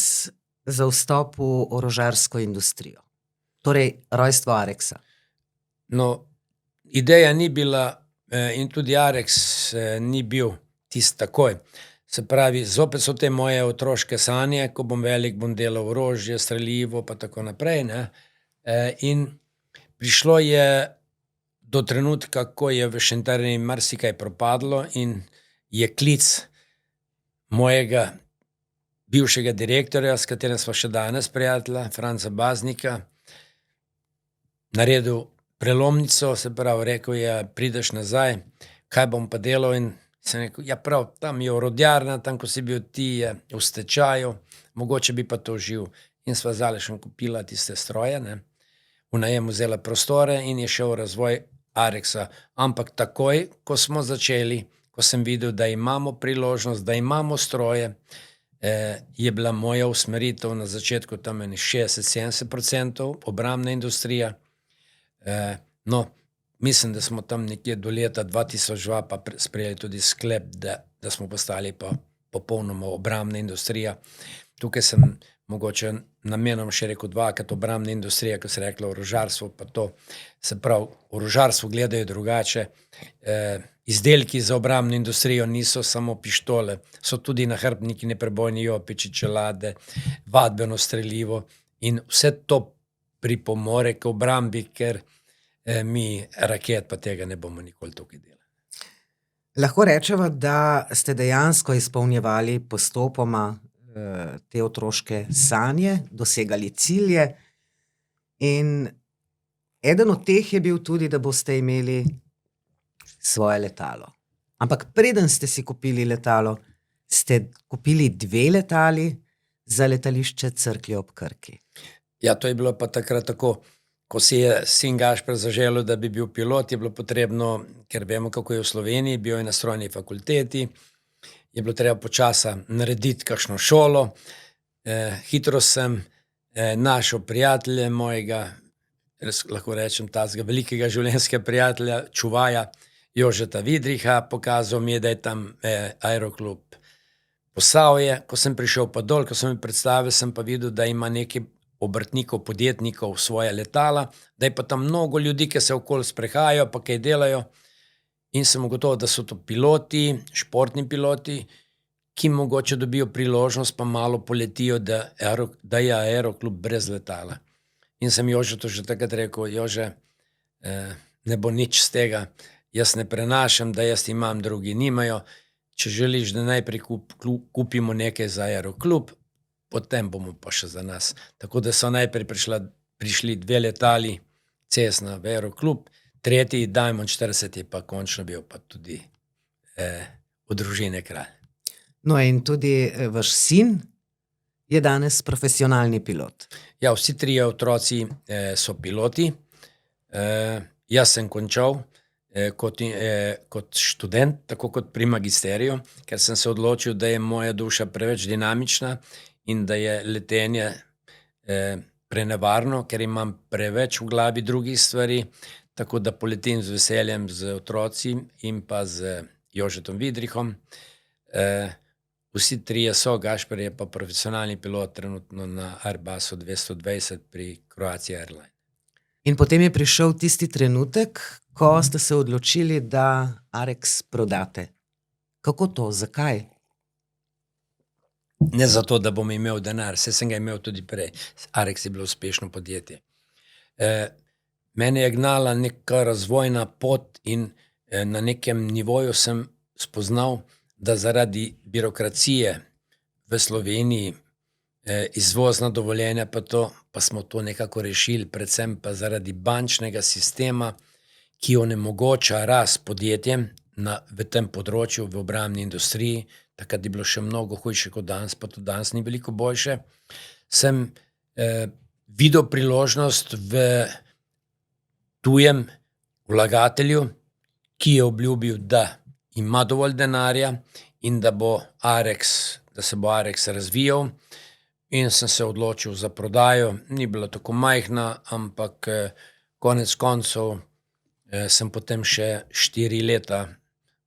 S2: za vstop v orožarsko industrijo? Torej, rojstvo Areksa.
S1: No, ideja ni bila in tudi Areks ni bil tisti takoj. Se pravi, zopet so te moje otroške sanje, ko bom velik, bom delal orožje, streljivo pa tako naprej, ne. In prišlo je do trenutka, ko je v Šentjerneju marsikaj propadlo in je klic mojega bivšega direktorja, s katerim sva še danes prijatelja, Franca Baznika, naredil prelomnico, se pravi, rekel je, prideš nazaj, kaj bom pa delal, in sem rekel, ja prav, tam je orodjarna, tam, ko si bil ti, je v stečaju, mogoče bi pa to živ. In sva z Alešem kupila tiste stroje, ne, v najem vzela prostore in je šel razvoj Areksa. Ampak takoj, ko smo začeli, ko sem videl, da imamo priložnost, da imamo stroje, je bila moja usmeritev na začetku tam 60-70% obrambna industrija. No, mislim, da smo tam nekje do leta 2002 pa sprejeli tudi sklep, da smo postali pa popolnoma obrambna industrija. Tukaj sem mogoče namenom še rekel dvakrat obrambna industrija, ko se rekla orožarstvo, pa to, se pravi, orožarstvo gledajo drugače. Izdelki za obrambno industrijo niso samo pištole, so tudi nahrbtniki, neprebojni jopiči, čelade, vadbeno streljivo in vse to pripomore k obrambi, ker mi raket pa tega ne bomo nikoli tukaj delali.
S2: Lahko rečeva, da ste dejansko izpolnjevali postopoma te otroške sanje, dosegali cilje in eden od teh je bil tudi, da boste imeli svoje letalo. Ampak preden ste si kupili letalo, ste kupili 2 letali za letališče Cerklje ob Krki.
S1: Ja, to je bilo pa takrat tako, ko si je sin Gašper zaželel, da bi bil pilot, je bilo potrebno, ker vemo, kako je v Sloveniji, bil je na strojni fakulteti, je bilo treba počasa narediti kakšno šolo. Hitro sem našel prijatelje mojega, lahko rečem tazga velikega življenjskega prijatelja, čuvaja Jožeta Vidriha, pokazal mi je, da je tam Aeroklub Posavje. Ko sem prišel pa dol, ko sem mi predstavil, sem pa videl, da ima nekaj obrtnikov, podjetnikov svoje letala, da je pa tam mnogo ljudi, ki se okoli sprehajajo, pa kaj delajo. In sem ugotovil, da so to piloti, športni piloti, ki mogoče dobijo priložnost, pa malo poletijo, da je Aeroklub brez letala. In sem Jožetu že takrat rekel, Jože, ne bo nič z tega, jaz ne prenašam, da jaz imam, drugi nimajo. Če želiš, da najprej kupimo nekaj za Aeroklub, potem bomo pa še za nas. Tako da so najprej prišli 2 letali Cessna v Aeroklub, 3. Diamond 40 je pa končno bil pa tudi v družini kralj.
S2: No in tudi vaš sin je danes profesionalni pilot.
S1: Ja, vsi trije otroci so piloti. Jaz sem končal kot študent, tako kot pri magisteriju, ker sem se odločil, da je moja duša preveč dinamična in da je letenje prenevarno, ker imam preveč v glavi drugih stvari, tako da poletim z veseljem z otroci in pa z Jožetom Vidrihom. Vsi trije so, Gašper je pa profesionalni pilot trenutno na Airbusu 220 pri Croatia Airlines.
S2: In potem je prišel tisti trenutek, ko ste se odločili, da Arex prodate. Kako to? Zakaj?
S1: Ne zato, da bom imel denar, saj sem ga imel tudi prej. Arex je bilo uspešno podjetje. Mene je gnala neka razvojna pot in na nekem nivoju sem spoznal, da zaradi birokracije v Sloveniji, izvozna dovoljenja pa smo to nekako rešili, predvsem pa zaradi bančnega sistema, ki onemogoča rast podjetjem v tem področju, v obrambni industriji, takrat je bilo še mnogo hujše kot danes, pa tudi danes ni veliko boljše, sem videl priložnost v tujem vlagatelju, ki je obljubil, da ima dovolj denarja in da se bo Arex razvijal, in sem se odločil za prodajo. Ni bila tako majhna, ampak konec koncev sem potem še 4 leta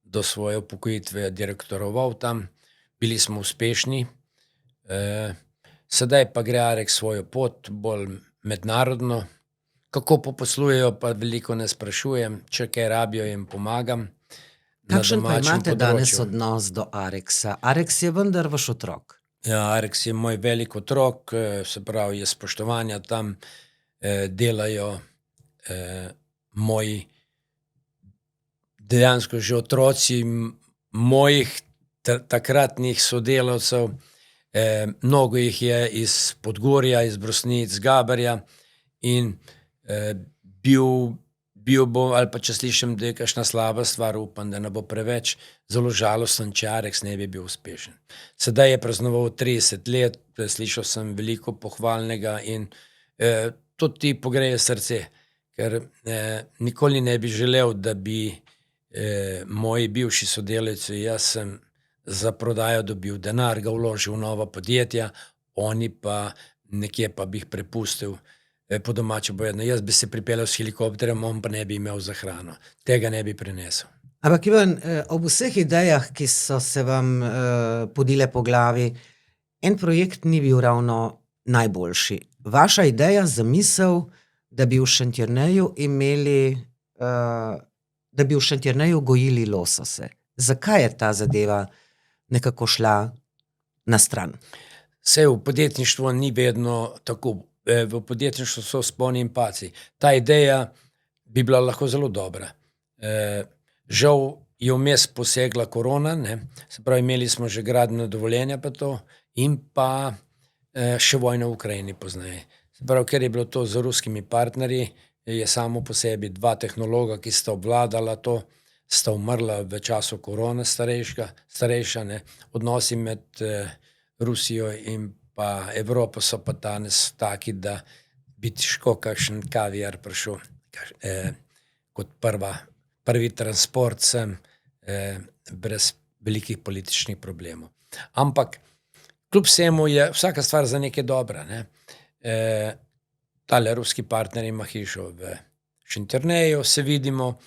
S1: do svoje upokojitve direktoroval tam. Bili smo uspešni. Sedaj pa gre Arex svojo pot, bolj mednarodno. Kako poslujejo, pa veliko ne sprašujem. Če kaj rabijo, jim pomagam.
S2: Kakšen pa imate danes odnos do Arexa? Arex je vendar vaš otrok.
S1: Ja, Arex je moj velik otrok, se pravi, je spoštovanja tam, delajo moji dejansko že otroci mojih takratnih sodelavcev. Mnogo jih je iz Podgorja, iz Brusnic, Gaberja in bil bom, ali pa če slišim, da je kakšna slaba stvar, upam, da ne bo preveč zelo žalosten, če Arex ne bi bil uspešen. Sedaj je praznoval 30 let, slišal sem veliko pohvalnega in to ti pogreje srce, ker nikoli ne bi želel, da bi moji bivši sodelavci, jaz sem za prodajo dobil denar, ga vložil v nova podjetja, oni pa nekje pa bi jih prepustil. Po domače povedano, jaz bi se pripeljal s helikopterjem, on pa ne bi imel za hrano. Tega ne bi prenesel.
S2: Ampak Ivan, ob vseh idejah, ki so se vam podile po glavi, en projekt ni bil ravno najboljši. Vaša ideja, zamisel, da bi v Šentjerneju gojili losose. Zakaj je ta zadeva nekako šla na stran?
S1: Saj v podjetništvu ni vedno tako. V podjetništvu so vzponi in padci. Ta ideja bi bila lahko zelo dobra. Žal je vmes posegla korona, se pravi, imeli smo že gradbeno dovoljenje pa to in pa še vojna v Ukrajini pozneje. Se pravi, ker je bilo to z ruskimi partnerji, je samo po sebi 2 tehnologa, ki sta obvladala to, sta umrla v času korone starejša. Odnosi med Rusijo in pa Evropo so pa danes taki, da bi težko kakšen kaviar prišel kot prvi transport sem brez velikih političnih problemov. Ampak kljub vsemu je vsaka stvar za nekaj dobra. Tale ruski partner ima hišo v Šentjerneju, se vidimo,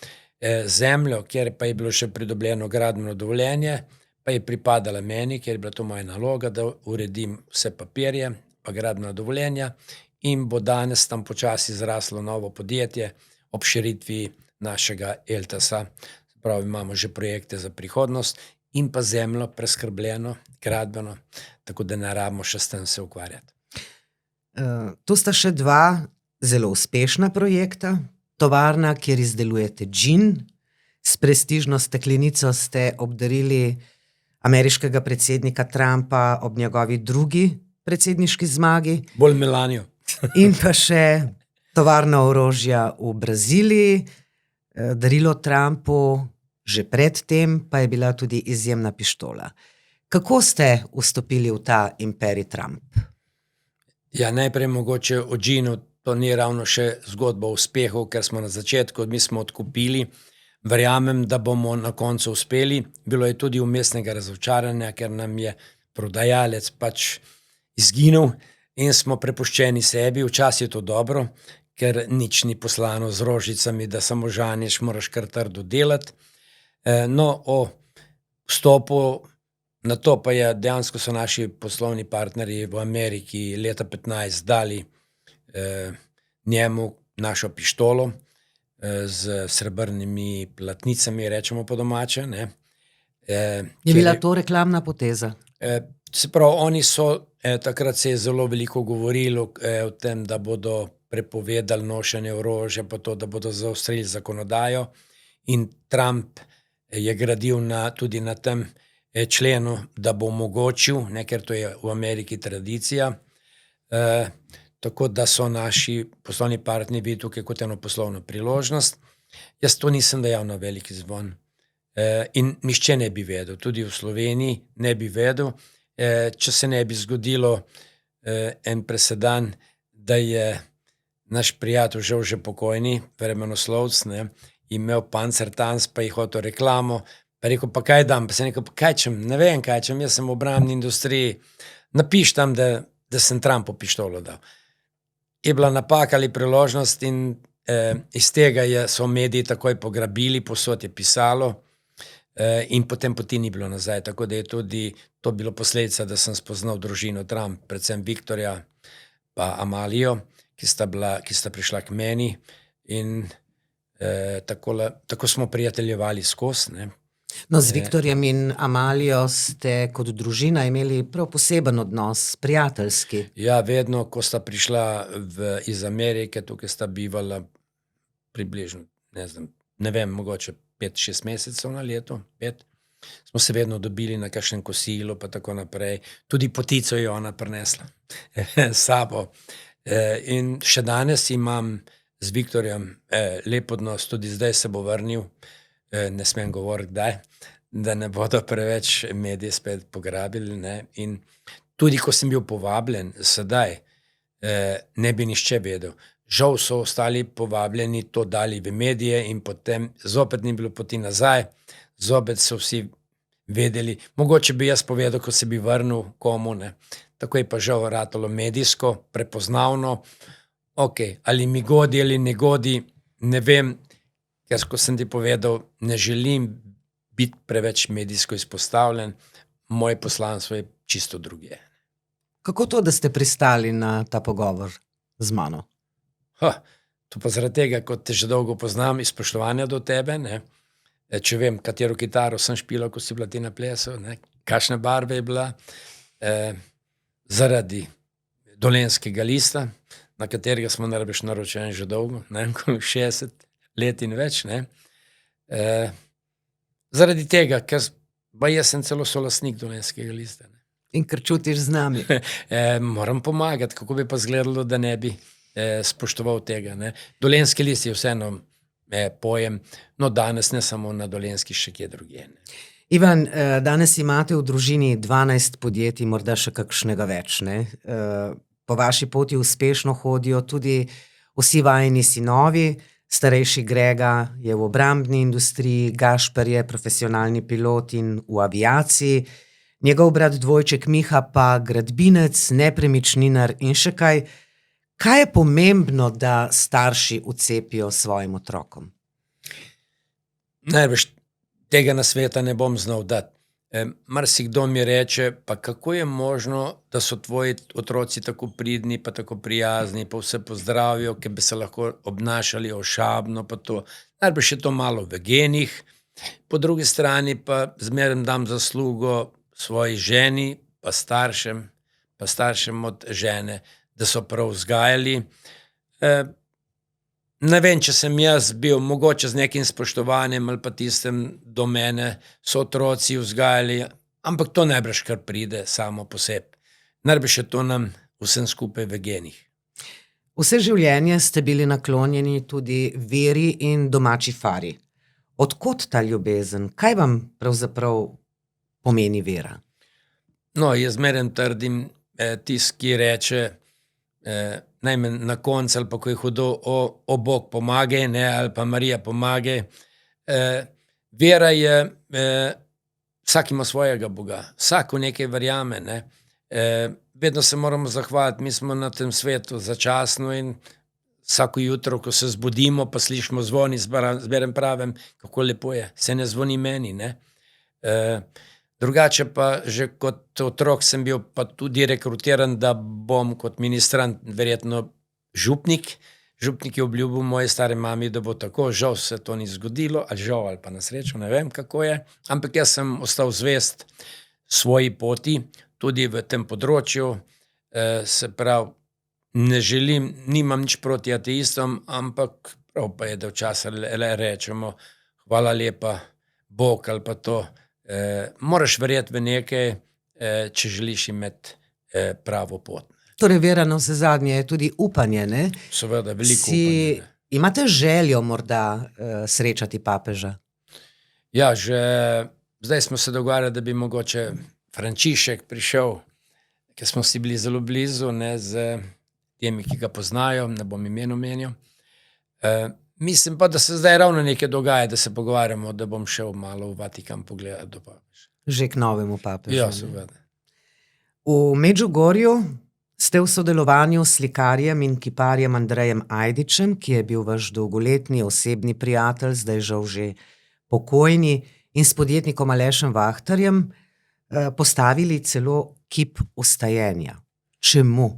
S1: zemljo, kjer pa je bilo še pridobljeno gradbeno dovoljenje, pa je pripadala meni, ker je bila to moja naloga, da uredim vse papirje, pa gradbena dovoljenja, in bo danes tam počasi zraslo novo podjetje ob širitvi našega Eltasa. Pravi, imamo že projekte za prihodnost in pa zemljo preskrbljeno, gradbeno, tako da ne rabimo še s tem se ukvarjati.
S2: Tu sta še 2 zelo uspešna projekta. Tovarna, kjer izdelujete džin. S prestižno steklenico ste obdarili ameriškega predsednika Trumpa ob njegovi 2. predsedniški zmagi.
S1: Bolj Melanijo.
S2: In pa še tovarna orožja v Braziliji, darilo Trumpu, že predtem pa je bila tudi izjemna pištola. Kako ste vstopili v ta imperij Trump?
S1: Ja, najprej mogoče o Ginu, to ni ravno še zgodba o uspehu, ker smo na začetku, mi smo odkupili. Verjamem, da bomo na koncu uspeli. Bilo je tudi vmesnega razočaranja, ker nam je prodajalec pač izginil in smo prepuščeni sebi. Včasih je to dobro, ker nič ni poslano z rožicami, da samo žanješ, moraš kar trdo delati. No, o vstopu na to pa je dejansko so naši poslovni partnerji v Ameriki leta 15 dali njemu našo pištolo z srebrnimi platnicami, rečemo po domače.
S2: Je bila to reklamna poteza?
S1: Se pravi, oni so, takrat se je zelo veliko govorilo o tem, da bodo prepovedali nošenje orožja, pa to, da bodo zaostrili zakonodajo, in Trump je gradil tudi na tem členu, da bo omogočil, ker to je v Ameriki tradicija, tako da so naši poslovni partnerji bili tukaj kot eno poslovno priložnost. Jaz to nisem dejal na veliki zvon in nihče ne bi vedel, tudi v Sloveniji ne bi vedel, če se ne bi zgodilo en presedan, da je naš prijatelj, žal že pokojni, vremenoslovec, imel Panzertanz, pa je hotel reklamo, pa je rekel, pa kaj dam, pa sem rekel, pa kaj čem, ne vem kaj čem, jaz sem v obrambni industriji, napiš tam, da sem Trumpu pištolo dal. Je bila napaka ali priložnost in iz tega so mediji takoj pograbili, posod je pisalo in potem poti ni bilo nazaj, tako da je tudi to bilo posledica, da sem spoznal družino Trump, predvsem Viktorja pa Amalijo, ki sta prišla k meni in tako smo prijateljevali skozi.
S2: No, z Viktorjem in Amalijo ste kot družina imeli prav poseben odnos, prijateljski.
S1: Ja, vedno, ko sta prišla iz Amerike, tukaj sta bivala približno, ne vem, mogoče 5-6 mesecev na leto, 5. Smo se vedno dobili na kakšnem kosilu, pa tako naprej. Tudi potico je ona prinesla s sabo. In še danes imam z Viktorjem lep odnos, tudi zdaj se bo vrnil, ne smem govoriti kdaj, da ne bodo preveč medije spet pograbili. In tudi, ko sem bil povabljen sedaj, ne bi nihče vedel. Žal so ostali povabljeni, to dali v medije in potem zopet ni bilo poti nazaj, zopet so vsi vedeli. Mogoče bi jaz povedal, ko se bi vrnil komu, tako je pa žal ratalo medijsko, prepoznavno. Ok, ali mi godi ali ne godi, ne vem, ker ko sem ti povedal, ne želim biti preveč medijsko izpostavljen, moje poslanstvo je čisto druge.
S2: Kako to, da ste pristali na ta pogovor z mano?
S1: To pa zaradi tega, kot te že dolgo poznam, iz spoštovanja do tebe, če vem, katero kitaro sem špilal, ko si bila ti na plesu, kakšne barve je bila, zaradi Dolenjskega lista, na katerega smo najbrž naročeni že dolgo, 60 let in več. Zaradi tega, ker jaz sem celo solastnik Dolenjskega lista.
S2: In ker čutiš z nami.
S1: Moram pomagati, kako bi pa izgledalo, da ne bi spoštoval tega. Dolenjski list je vseeno pojem, no danes ne samo na Dolenjski, še kje drugje.
S2: Ivan, danes imate v družini 12 podjetij, morda še kakšnega več. Po vaši poti uspešno hodijo tudi vsi vajini sinovi. Starejši Grega je v obrambni industriji, Gašper je profesionalni pilot in v aviaciji, njegov brat dvojček Miha pa gradbinec, nepremičninar in še kaj. Kaj je pomembno, da starši vcepijo svojim otrokom?
S1: Najbrž tega nasveta ne bom znal dati. Marsikdo mi reče, pa kako je možno, da so tvoji otroci tako pridni, pa tako prijazni, pa vse pozdravijo, ker bi se lahko obnašali ošabno, pa to. Najbrž je to malo v genih, po drugi strani pa zmeraj dam zaslugo svoji ženi, pa staršem od žene, da so prav vzgajali. Ne vem, če sem jaz bil mogoče z nekim spoštovanjem ali pa tistem do mene so otroci vzgajali, ampak to najbrž kar pride samo po sebi. Najbrž je to nam vsem skupaj v genih.
S2: Vse življenje ste bili naklonjeni tudi veri in domači fari. Odkot ta ljubezen? Kaj vam pravzaprav pomeni vera?
S1: No, jaz zmeraj trdim, tisti, ki reče, najmanj na koncu, ali pa ko je hudo, o Bog pomagaj, ne, ali pa Marija pomagaj. Vera je, vsak ima svojega Boga, vsak v nekaj verjame, ne. Vedno se moramo zahvaliti, mi smo na tem svetu začasno in vsako jutro, ko se zbudimo, pa slišimo zvon, zmeraj pravim, kako lepo je, saj ne zvoni meni, ne. Drugače pa že kot otrok sem bil pa tudi rekrutiran, da bom kot ministrant verjetno župnik. Župnik je obljubil moji stari mami, da bo tako, žal se to ni zgodilo, ali žal ali pa na srečo, ne vem, kako je, ampak jaz sem ostal zvest svoji poti, tudi v tem področju, se pravi, ne želim, nimam nič proti ateistom, ampak prav pa je, da včasih le rečemo, hvala lepa, Bog ali pa to. Moraš verjeti v nekaj, če želiš imeti pravo pot.
S2: Torej, vera navsezadnje je tudi upanje, ne?
S1: Seveda, veliko upanje.
S2: Imate željo morda srečati papeža?
S1: Ja, že zdaj smo se dogovarjali, da bi mogoče Frančišek prišel, ker smo si bili zelo blizu, ne, z temi, ki ga poznajo, ne bom imen omenil. Mislim pa, da se zdaj ravno nekaj dogaja, da se pogovarjamo, da bom šel malo v Vatikan pogledati do papeža.
S2: Že k novemu papežu.
S1: Ja, seveda.
S2: V Medžugorju ste v sodelovanju s slikarjem in kiparjem Andrejem Ajdičem, ki je bil vaš dolgoletni osebni prijatelj, zdaj žal že pokojni, in s podjetnikom Alešem Vahtarjem postavili celo kip vstajenja. Čemu?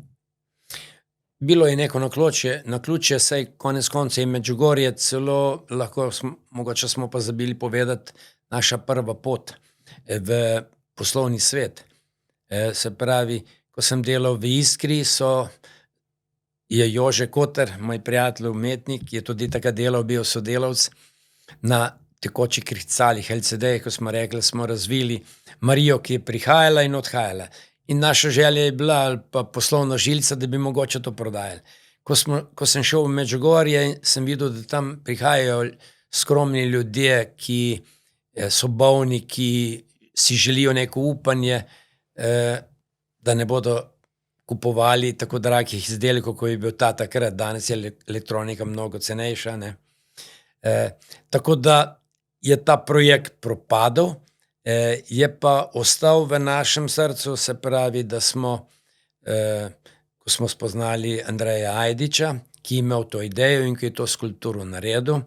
S1: Bilo je neko naključje, saj konec konca je Medžugorje celo, lahko mogoče smo pa zabili povedati, naša prva pot v poslovni svet. Se pravi, ko sem delal v Iskri, je Jože Koter, moj prijatelj umetnik, je tudi takrat delal, bil sodelavc na tekočih kricalih LCD, ko smo rekli, smo razvili Marijo, ki je prihajala in odhajala. In naša želja je bila, ali pa poslovna žilica, da bi mogoče to prodajali. Ko sem šel v Medžugorje, sem videl, da tam prihajajo skromni ljudje, ki so bolni, ki si želijo neko upanje, da ne bodo kupovali tako dragih izdelkov, kot je bil ta takrat, danes je elektronika mnogo cenejša, ne. Tako da je ta projekt propadel, je pa ostal v našem srcu, se pravi, da smo, ko smo spoznali Andreja Ajdiča, ki je imel to idejo in ki je to skulpturo naredil,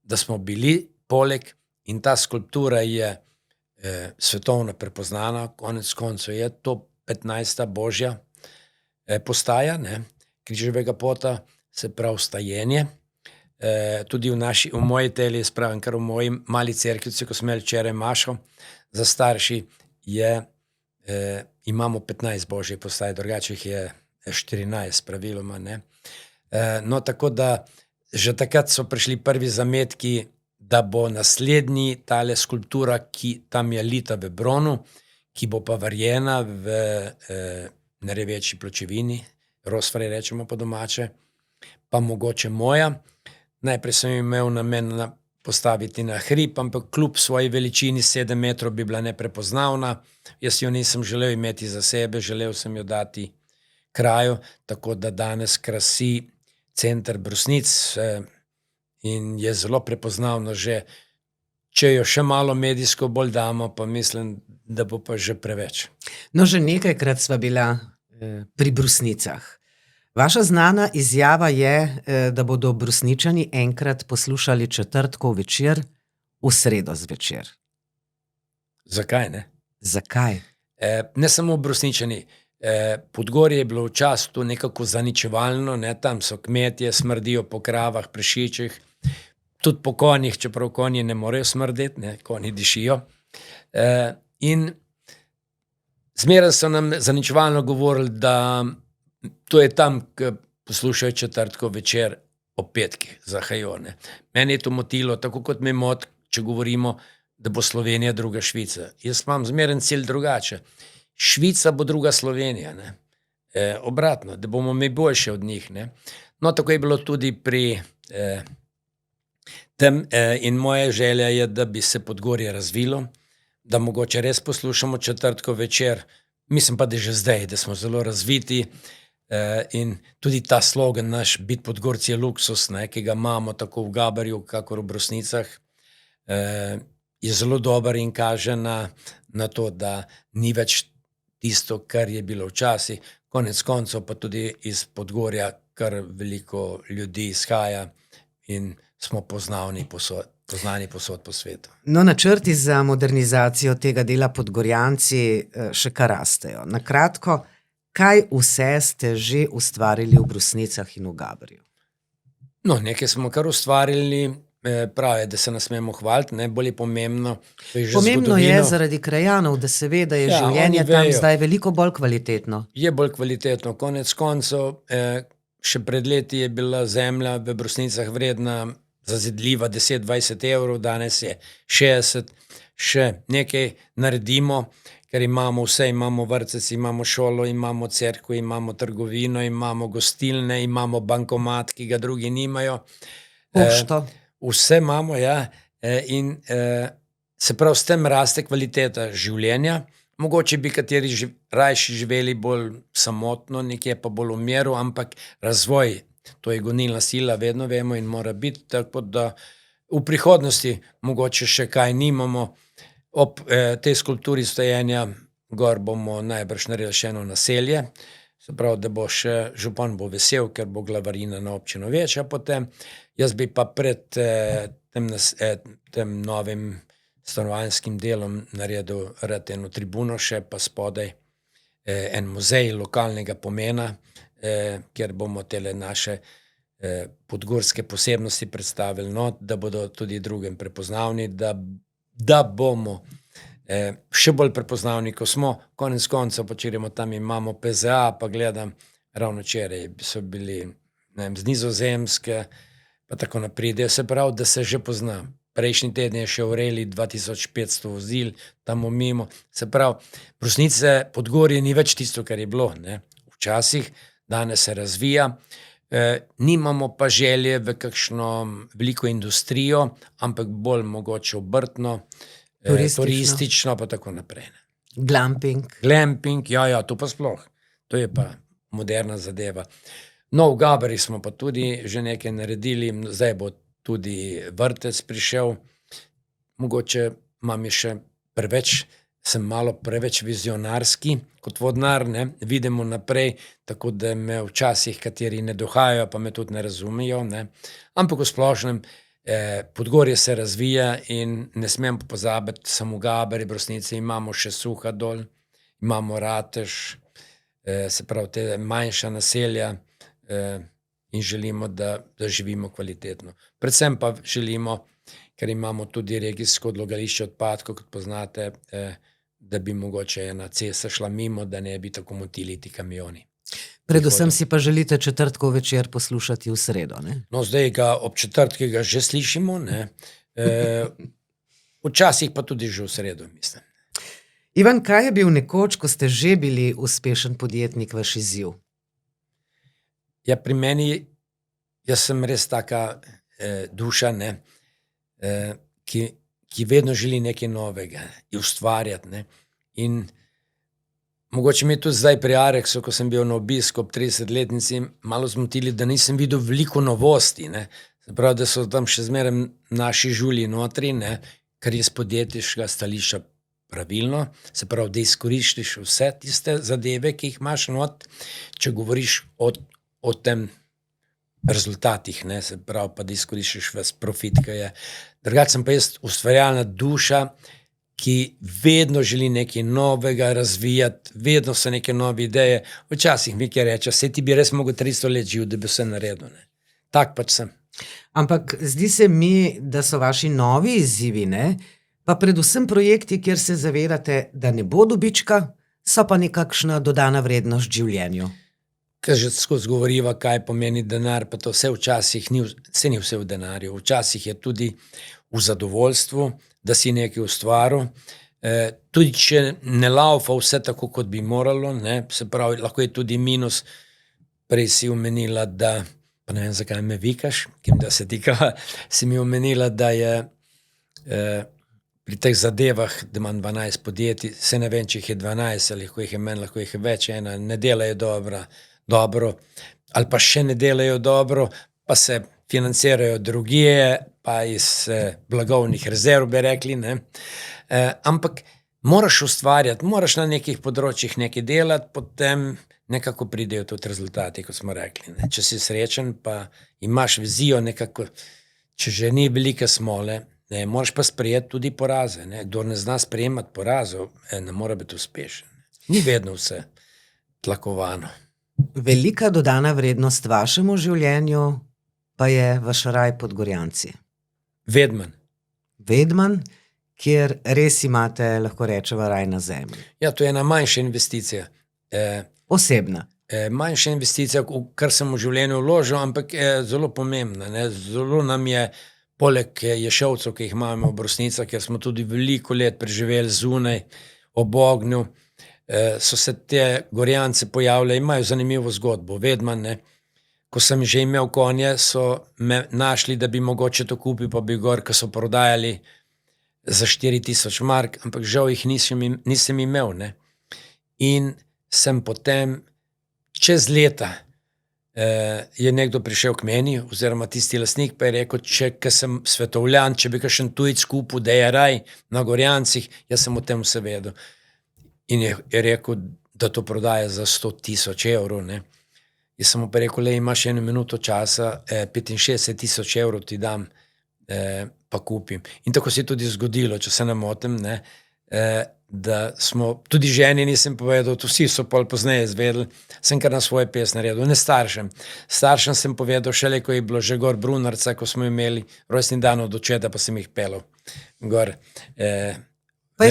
S1: da smo bili poleg, in ta skulptura je svetovno prepoznana, konec koncev je to 15. božja postaja, ne, križevega pota, se pravi vstajenje. Tudi v moji teli, spravim, kar v moji mali cerkvici, ko smo imeli včeraj mašo za starši, imamo 15 božjih postaj, drugače jih je 14 praviloma, ne. No, tako da že takrat so prišli prvi zametki, da bo naslednji tale skulptura, ki tam je lita v bronu, ki bo pa varjena v nerjaveči pločevini, rosfrej rečemo po domače, pa mogoče moja. Najprej sem imel namen postaviti na hrib, ampak kljub svoji veličini 7 metrov bi bila neprepoznavna. Jaz jo nisem želel imeti za sebe, želel sem jo dati kraju, tako da danes krasi center Brusnic in je zelo prepoznavno že. Če jo še malo medijsko bolj damo, pa mislim, da bo pa že preveč.
S2: No, že nekajkrat sva bila pri Brusnicah. Vaša znana izjava je, da bodo Brusničani enkrat poslušali četrtkov večer v sredo zvečer.
S1: Zakaj ne?
S2: Zakaj?
S1: Ne samo Brusničani. Podgorje je bilo včasih tu nekako zaničevalno, ne, tam so kmetje, smrdijo po kravah, prašičih, tudi po konjih, čeprav konji ne morejo smrdeti, ne, konji dišijo. In zmeraj so nam zaničevalno govorili, da to je tam, ko poslušajo četrtkov večer ob petkih, zahajo, ne. Mene je to motilo, tako kot me moti, če govorimo, da bo Slovenija druga Švica. Jaz imam zmeraj cilj drugače. Švica bo druga Slovenija, ne. Obratno, da bomo mi boljši od njih, ne. No, tako je bilo tudi pri In moja želja je, da bi se Podgorje razvilo, da mogoče res poslušamo četrtkov večer, mislim pa, da že zdaj, da smo zelo razviti, in tudi ta slogan naš, biti Podgorci je luksus, ne, ki ga imamo tako v Gaberju, kakor v Brusnicah, je zelo dober in kaže na to, da ni več tisto, kar je bilo včasih. Konec koncev pa tudi iz Podgorja kar veliko ljudi izhaja in smo poznani posod po svetu.
S2: No, načrti za modernizacijo tega dela Podgorjanci še kar rastejo. Na kratko, kaj vse ste že ustvarili v Brusnicah in v Gaberju?
S1: No, nekaj smo kar ustvarili, prav je, da se ne smemo hvaliti, bolj je pomembno.
S2: Pomembno je zaradi krajanov, da se ve, da je življenje tam zdaj veliko bolj kvalitetno.
S1: Je bolj kvalitetno. Konec koncev, še pred leti je bila zemlja v Brusnicah vredna zazidljiva 10-20 evrov, danes je 60. Še nekaj naredimo, ker imamo vse, imamo vrtec, imamo šolo, imamo cerkev, imamo trgovino, imamo gostilne, imamo bankomat, ki ga drugi nimajo.
S2: Pošto.
S1: Vse imamo, ja. In se pravi, s tem raste kvaliteta življenja. Mogoče bi kateri rajši živeli bolj samotno, nekje pa bolj v miru, ampak razvoj, to je gonilna sila, vedno vemo in mora biti, tako da v prihodnosti mogoče še kaj nimamo. Ob tej skulpturi stojenja gor bomo najbrž naredili še eno naselje, se pravi, da bo še župan bo vesel, ker bo glavarina na občino večja potem. Jaz bi pa pred tem novim stanovanjskim delom naredil rad eno tribuno še, pa spodaj en muzej lokalnega pomena, kjer bomo tele naše podgorske posebnosti predstavili, no, da bodo tudi drugim prepoznavni, da bomo še bolj prepoznavni, ko smo. Konec koncev, počirimo tam, imamo PZA, pa gledam, ravno včeraj so bili, ne vem, z Nizozemske, pa tako naprej. Se pravi, da se že pozna. Prejšnji teden je še v Reli 2500 vozil, tam mimo. Se pravi, Brusnice, Podgorje ni več tisto, kar je bilo, ne. Včasih, danes se razvija. Nimamo pa želje v kakšno veliko industrijo, ampak bolj mogoče obrtno, turistično, pa tako naprej.
S2: Glamping.
S1: Glamping, ja, to pa sploh. To je pa moderna zadeva. No, v Gaberju smo pa tudi že nekaj naredili, zdaj bo tudi vrtec prišel. Mogoče imam še preveč, sem malo preveč vizionarski kot vodnar, ne, vidimo naprej, tako da me včasih kateri ne dohajajo, pa me tudi ne razumejo, ne. Ampak v splošnem, Podgorje se razvija in ne smem pozabiti, samo v Gaberju, Brusnici imamo še Suhadol, imamo Ratež, se pravi, te manjša naselja, in želimo, da živimo kvalitetno. Predvsem pa želimo, ker imamo tudi regijsko odlagališče odpadkov, kot poznate, da bi mogoče ena cesta šla mimo, da ne bi tako motili ti kamioni.
S2: Predvsem si pa želite četrtkov večer poslušati v sredo, ne?
S1: No, zdaj ga ob četrtkih ga že slišimo, ne. Včasih pa tudi že v sredo, mislim.
S2: Ivan, kaj je bil nekoč, ko ste že bili uspešen podjetnik, vaš izziv?
S1: Ja, pri meni, jaz sem res taka duša, ne, ki vedno želi nekaj novega ustvarjati, ne. In mogoče mi je tudi zdaj pri Areksu, ko sem bil na obisku ob 30-letnici, malo zmotili, da nisem videl veliko novosti, ne. Se pravi, da so tam še zmeraj naši žulji notri, ne, kar je s podjetniškega stališča pravilno, se pravi, da izkoristiš vse tiste zadeve, ki jih imaš not, če govoriš o tem rezultatih, ne, se pravi, pa da izkoristiš ves profit, ki je. Drugače sem pa jaz ustvarjalna duša, ki vedno želi nekaj novega razvijati, vedno so neke nove ideje. Včasih mi kaj reče, saj ti bi res mogel 300 let živeti, da bi vse naredil, ne. Tak pač sem.
S2: Ampak zdi se mi, da so vaši novi izzivi, ne, pa predvsem projekti, kjer se zavedate, da ne bo dobička, so pa nekakšna dodana vrednost življenju.
S1: Ker že skozi govoriva, kaj pomeni denar, pa to vse včasih ni vse v denarju. Včasih je tudi v zadovoljstvu, da si nekaj ustvaril. Tudi če ne laufa vse tako, kot bi moralo, ne, se pravi, lahko je tudi minus. Prej si omenila, da Pa ne vem, zakaj me vikaš, da se tika, si mi omenila, da je pri teh zadevah, da imam 12 podjetij, se ne vem, če jih je 12, ali lahko jih je manj, lahko jih je več, ena ne delajo dobro, ali pa še ne delajo dobro, pa se financirajo drugje, pa iz blagovnih rezerv, bi rekli, ne. Ampak moraš ustvarjati, moraš na nekih področjih nekaj delati, potem nekako pridejo tudi rezultati, kot smo rekli, ne. Če si srečen, pa imaš vizijo nekako, če že ni velike smole, ne, moraš pa sprejeti tudi poraze, ne. Kdor ne zna sprejemati porazov, ne more biti uspešen. Ni vedno vse tlakovano.
S2: Velika dodana vrednost vašemu življenju pa je vaš raj pod Gorjanci.
S1: Vedman.
S2: Vedman, kjer res imate, lahko rečeva, raj na zemlji.
S1: Ja, to je ena manjša investicija.
S2: Osebna.
S1: Manjša investicija, kar sem v življenju vložil, ampak je zelo pomembna, ne. Zelo nam je, poleg Ješovcev, ki jih imamo v Brusnicah, kjer smo tudi veliko let preživeli zunaj, ob ognju, so se te Gorjance pojavile, imajo zanimivo zgodbo. Vedman, ne. Ko sem že imel konje, so me našli, da bi mogoče to kupil, pa bi gor, ko so prodajali za 4000 mark, ampak žal jih nisem imel, ne. In sem potem čez leta je nekdo prišel k meni, oziroma tisti lastnik, pa je rekel, če sem svetovljan, če bi kakšen tujec kupil, da je raj na Gorjancih, jaz sem o tem vse vedel. In je rekel, da to prodaja za 100 000 evrov, ne. Jaz sem mu pa rekel, imaš 1 minuto časa, 65 000 evrov ti dam, pa kupim. In tako se je tudi zgodilo, če se ne motim, ne, da smo, tudi ženi nisem povedal, to vsi so pol pozneje izvedeli, sem kar na svoje pes naredil, ne staršem. Staršem sem povedal šele, ko je bilo že gor Brunarca, ko smo imeli rojstni dan od očeta, pa sem jih pelal gor.
S2: Pa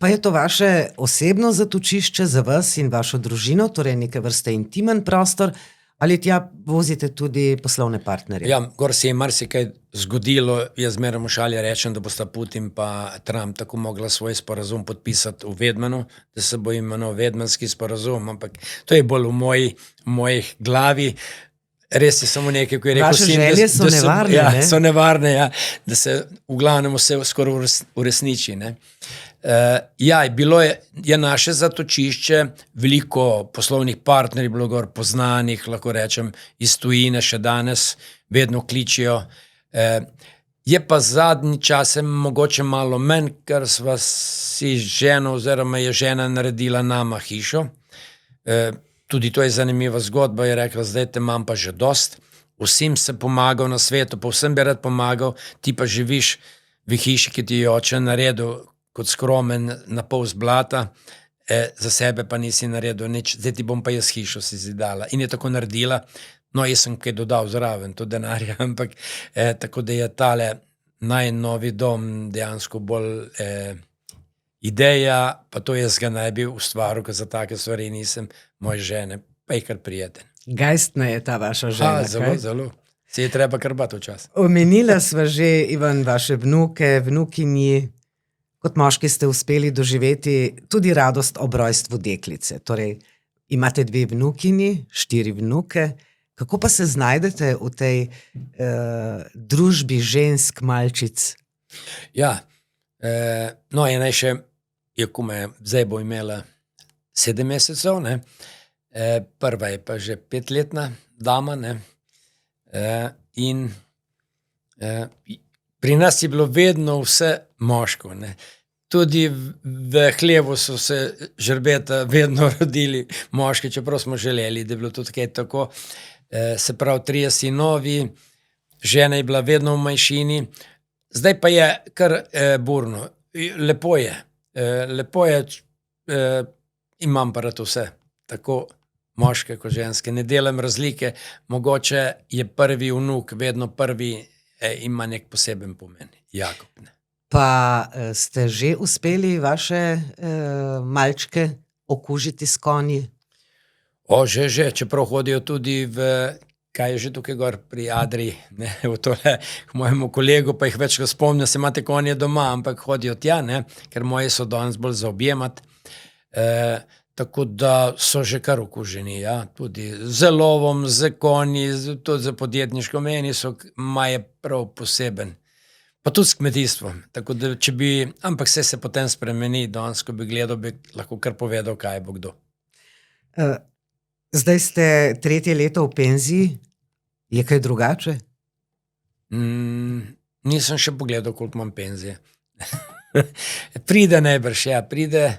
S2: je to vaše osebno zatočišče za vas in vašo družino, torej neke vrste intimen prostor, ali tja vozite tudi poslovne partnerje?
S1: Ja, gor se je marsikaj zgodilo, jaz zmeraj v šali rečem, da bosta Putin pa Trump tako mogla svoj sporazum podpisati v Vedmanu, da se bo imenoval Vedmanski sporazum, ampak to je bolj v mojih glavi. Res je samo nekaj, ko je rekel
S2: Vaše želje so nevarne,
S1: ja,
S2: ne?
S1: so nevarne, ja, da se v glavnem vse skoraj uresniči, ne. Ja, je naše zatočišče, veliko poslovnih partnerjev bilo gor poznanih, lahko rečem, iz tujine še danes vedno kličijo. Je pa zadnji čas mogoče malo manj, ker sva si ženo oziroma je žena naredila nama hišo. Tudi to je zanimiva zgodba, je rekla, zdaj te imam pa že dost, vsem se pomagal na svetu, pa vsem bi rad pomagal, ti pa živiš v hiši, ki ti je oče naredil kot skromen na pol z blata, za sebe pa nisi naredil nič, zdaj ti bom pa jaz hišo si zidala. In je tako naredila, no, jaz sem kaj dodal zraven, to denarja, ampak tako da je tale najnovi dom dejansko bolj ideja, pa to jaz ga naj bi ustvaril, ker za take stvari nisem, moje žene, pa je kar prijeten.
S2: Gajstna je ta vaša žena,
S1: Zelo, zelo. Se je treba kar bati včasih.
S2: Omenila sva že, Ivan, vaše vnuke, vnukinji. Kot moški ste uspeli doživeti tudi radost ob rojstvu deklice. Torej, imate 2 vnukinji, 4 vnuke. Kako pa se znajdete v tej družbi žensk, malčic?
S1: Ja, no, ena je še, zdaj bo imela 7 mesecev, ne. Prva je pa že 5-letna dama, ne. In pri nas je bilo vedno vse moško, ne. Tudi v hlevu so se žrebeta vedno rodili moški, čeprav smo želeli, da je bilo tudi kaj tako. Se pravi, 3 sinovi, žena je bila vedno v manjšini, zdaj pa je kar burno. Lepo je, imam pa rad vse, tako moške kot ženske, ne delam razlike, mogoče je prvi vnuk vedno prvi, ima nek poseben pomen, Jakob, ne.
S2: Pa ste že uspeli vaše malčke okužiti s konji?
S1: Že, čeprav hodijo tudi kaj je že tukaj gor pri Adriji, ne, v tole k mojemu kolegu, pa jih več ga spomnim, se imate konje doma, ampak hodijo tja, ne, ker moje so danes bolj za objemat. tako da so že kar okuženi, ja, tudi z lovom, z konji, tudi z podjetniško meni imajo prav poseben. Pa tudi s kmetijstvom, tako da ampak vse se potem spremeni, danes, ko bi gledal, bi lahko kar povedal, kaj bo kdo.
S2: Zdaj ste 3. leto v penziji, je kaj drugače?
S1: Nisem še pogledal, koliko imam penzije. Pride najbrž, ja, pride.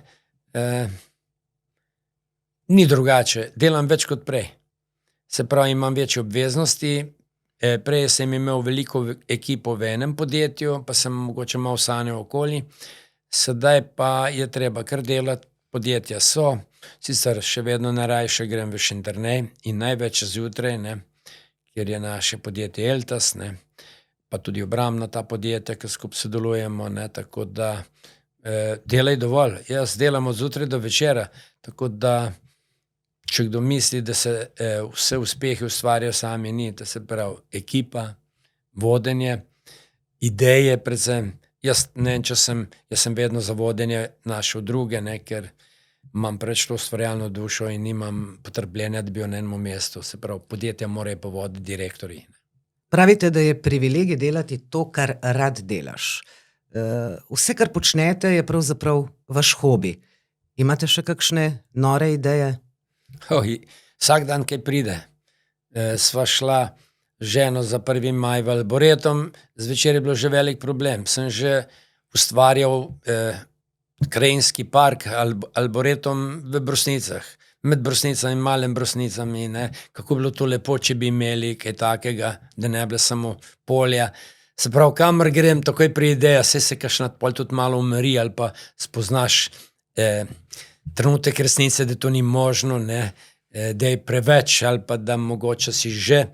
S1: Ni drugače, delam več kot prej. Se pravi, imam večje obveznosti. Prej sem imel veliko ekipo v enem podjetju, pa sem mogoče malo sanjal okoli. Sedaj pa je treba kar delati, podjetja so, sicer še vedno najrajše grem v Šentjernej in največ zjutraj, ne, kjer je naše podjetje Eltas, ne, pa tudi obrambna ta podjetja, ki skupaj sodelujemo, ne, tako da delaj dovolj. Jaz delam od zjutraj do večera, tako da če kdo misli, da se vse uspehi ustvarjajo sami, ni, to se pravi ekipa, vodenje, ideje predvsem. Jaz sem vedno za vodenje našel druge, ne, ker imam preveč to ustvarjalno dušo in nimam potrpljenja, da bi na enem mestu. Se pravi, podjetja morajo pa voditi direktorji.
S2: Pravite, da je privilegij delati to, kar rad delaš. Vse, kar počnete, je pravzaprav vaš hobi. Imate še kakšne nore ideje?
S1: Vsak dan, kaj pride. Sva šla ženo za 1. maj v Arboretum, zvečer je bilo že velik problem. Sem že ustvarjal krajinski park Arboretum v Brusnicah, med Brusnicami in Malim Brusnicami, ne. Kako bi bilo to lepo, če bi imeli kaj takega, da ne bi samo polja. Se pravi, kamor grem, takoj pride ideja, saj se kakšna pol tudi malo umiri ali pa spoznaš trenutek resnice, da to ni možno, ne, da je preveč ali pa da mogoče si že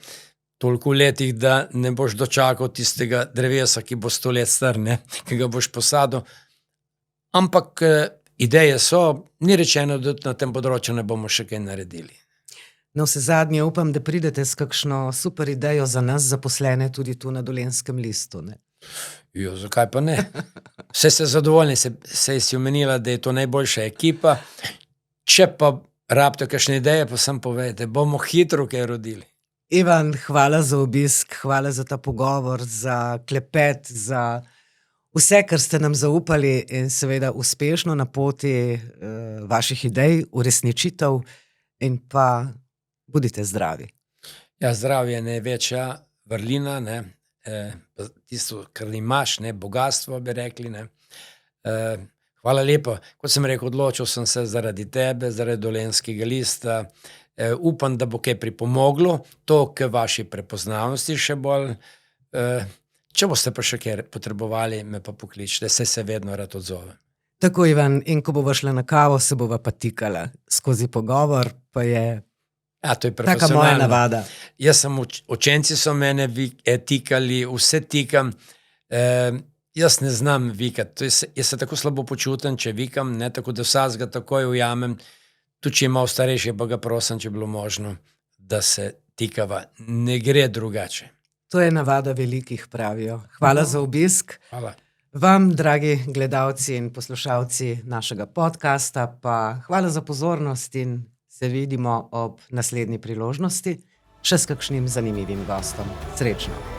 S1: toliko v letih, da ne boš dočakal tistega drevesa, ki bo 100 let star, ne, ki ga boš posadil. Ampak ideje so, ni rečeno, da na tem področju ne bomo še kaj naredili.
S2: Navsezadnje upam, da pridete s kakšno super idejo za nas zaposlene tudi tu na Dolenjskem listu, ne?
S1: Zakaj pa ne? Vse ste zadovoljni, saj si omenila, da je to najboljša ekipa. Če pa rabite kakšne ideje, pa sem povejte, bomo hitro kaj rodili.
S2: Ivan, hvala za obisk, hvala za ta pogovor, za klepet, za vse, kar ste nam zaupali in seveda uspešno na poti vaših idej, uresničitev in pa bodite zdravi.
S1: Ja, zdravje je največja vrlina, ne. Tisto, kar imaš, ne, bogatstvo, bi rekli, ne. Hvala lepa. Kot sem rekel, odločil sem se zaradi tebe, zaradi Dolenjskega lista. Upam, da bo kaj pripomoglo, to k vaši prepoznavnosti še bolj. Če boste pa še kaj potrebovali, me pa pokličite, saj se vedno rad odzovem.
S2: Tako, Ivan, in ko bova šla na kavo, se bova pa tikala. Skozi pogovor pa je
S1: To je
S2: taka moja navada.
S1: Jaz sem, učenci so mene tikali, vse tikam. Jaz ne znam vikati. Jaz se tako slabo počutim, če vikam, ne, tako da vsakega takoj ujamem. Tudi če je malo starejši, pa ga prosim, če je bilo možno, da se tikava. Ne gre drugače.
S2: To je navada velikih, pravijo. Hvala za obisk.
S1: Hvala.
S2: Vam, dragi gledalci in poslušalci našega podcasta, pa hvala za pozornost in se vidimo ob naslednji priložnosti še s kakšnim zanimivim gostom. Srečno!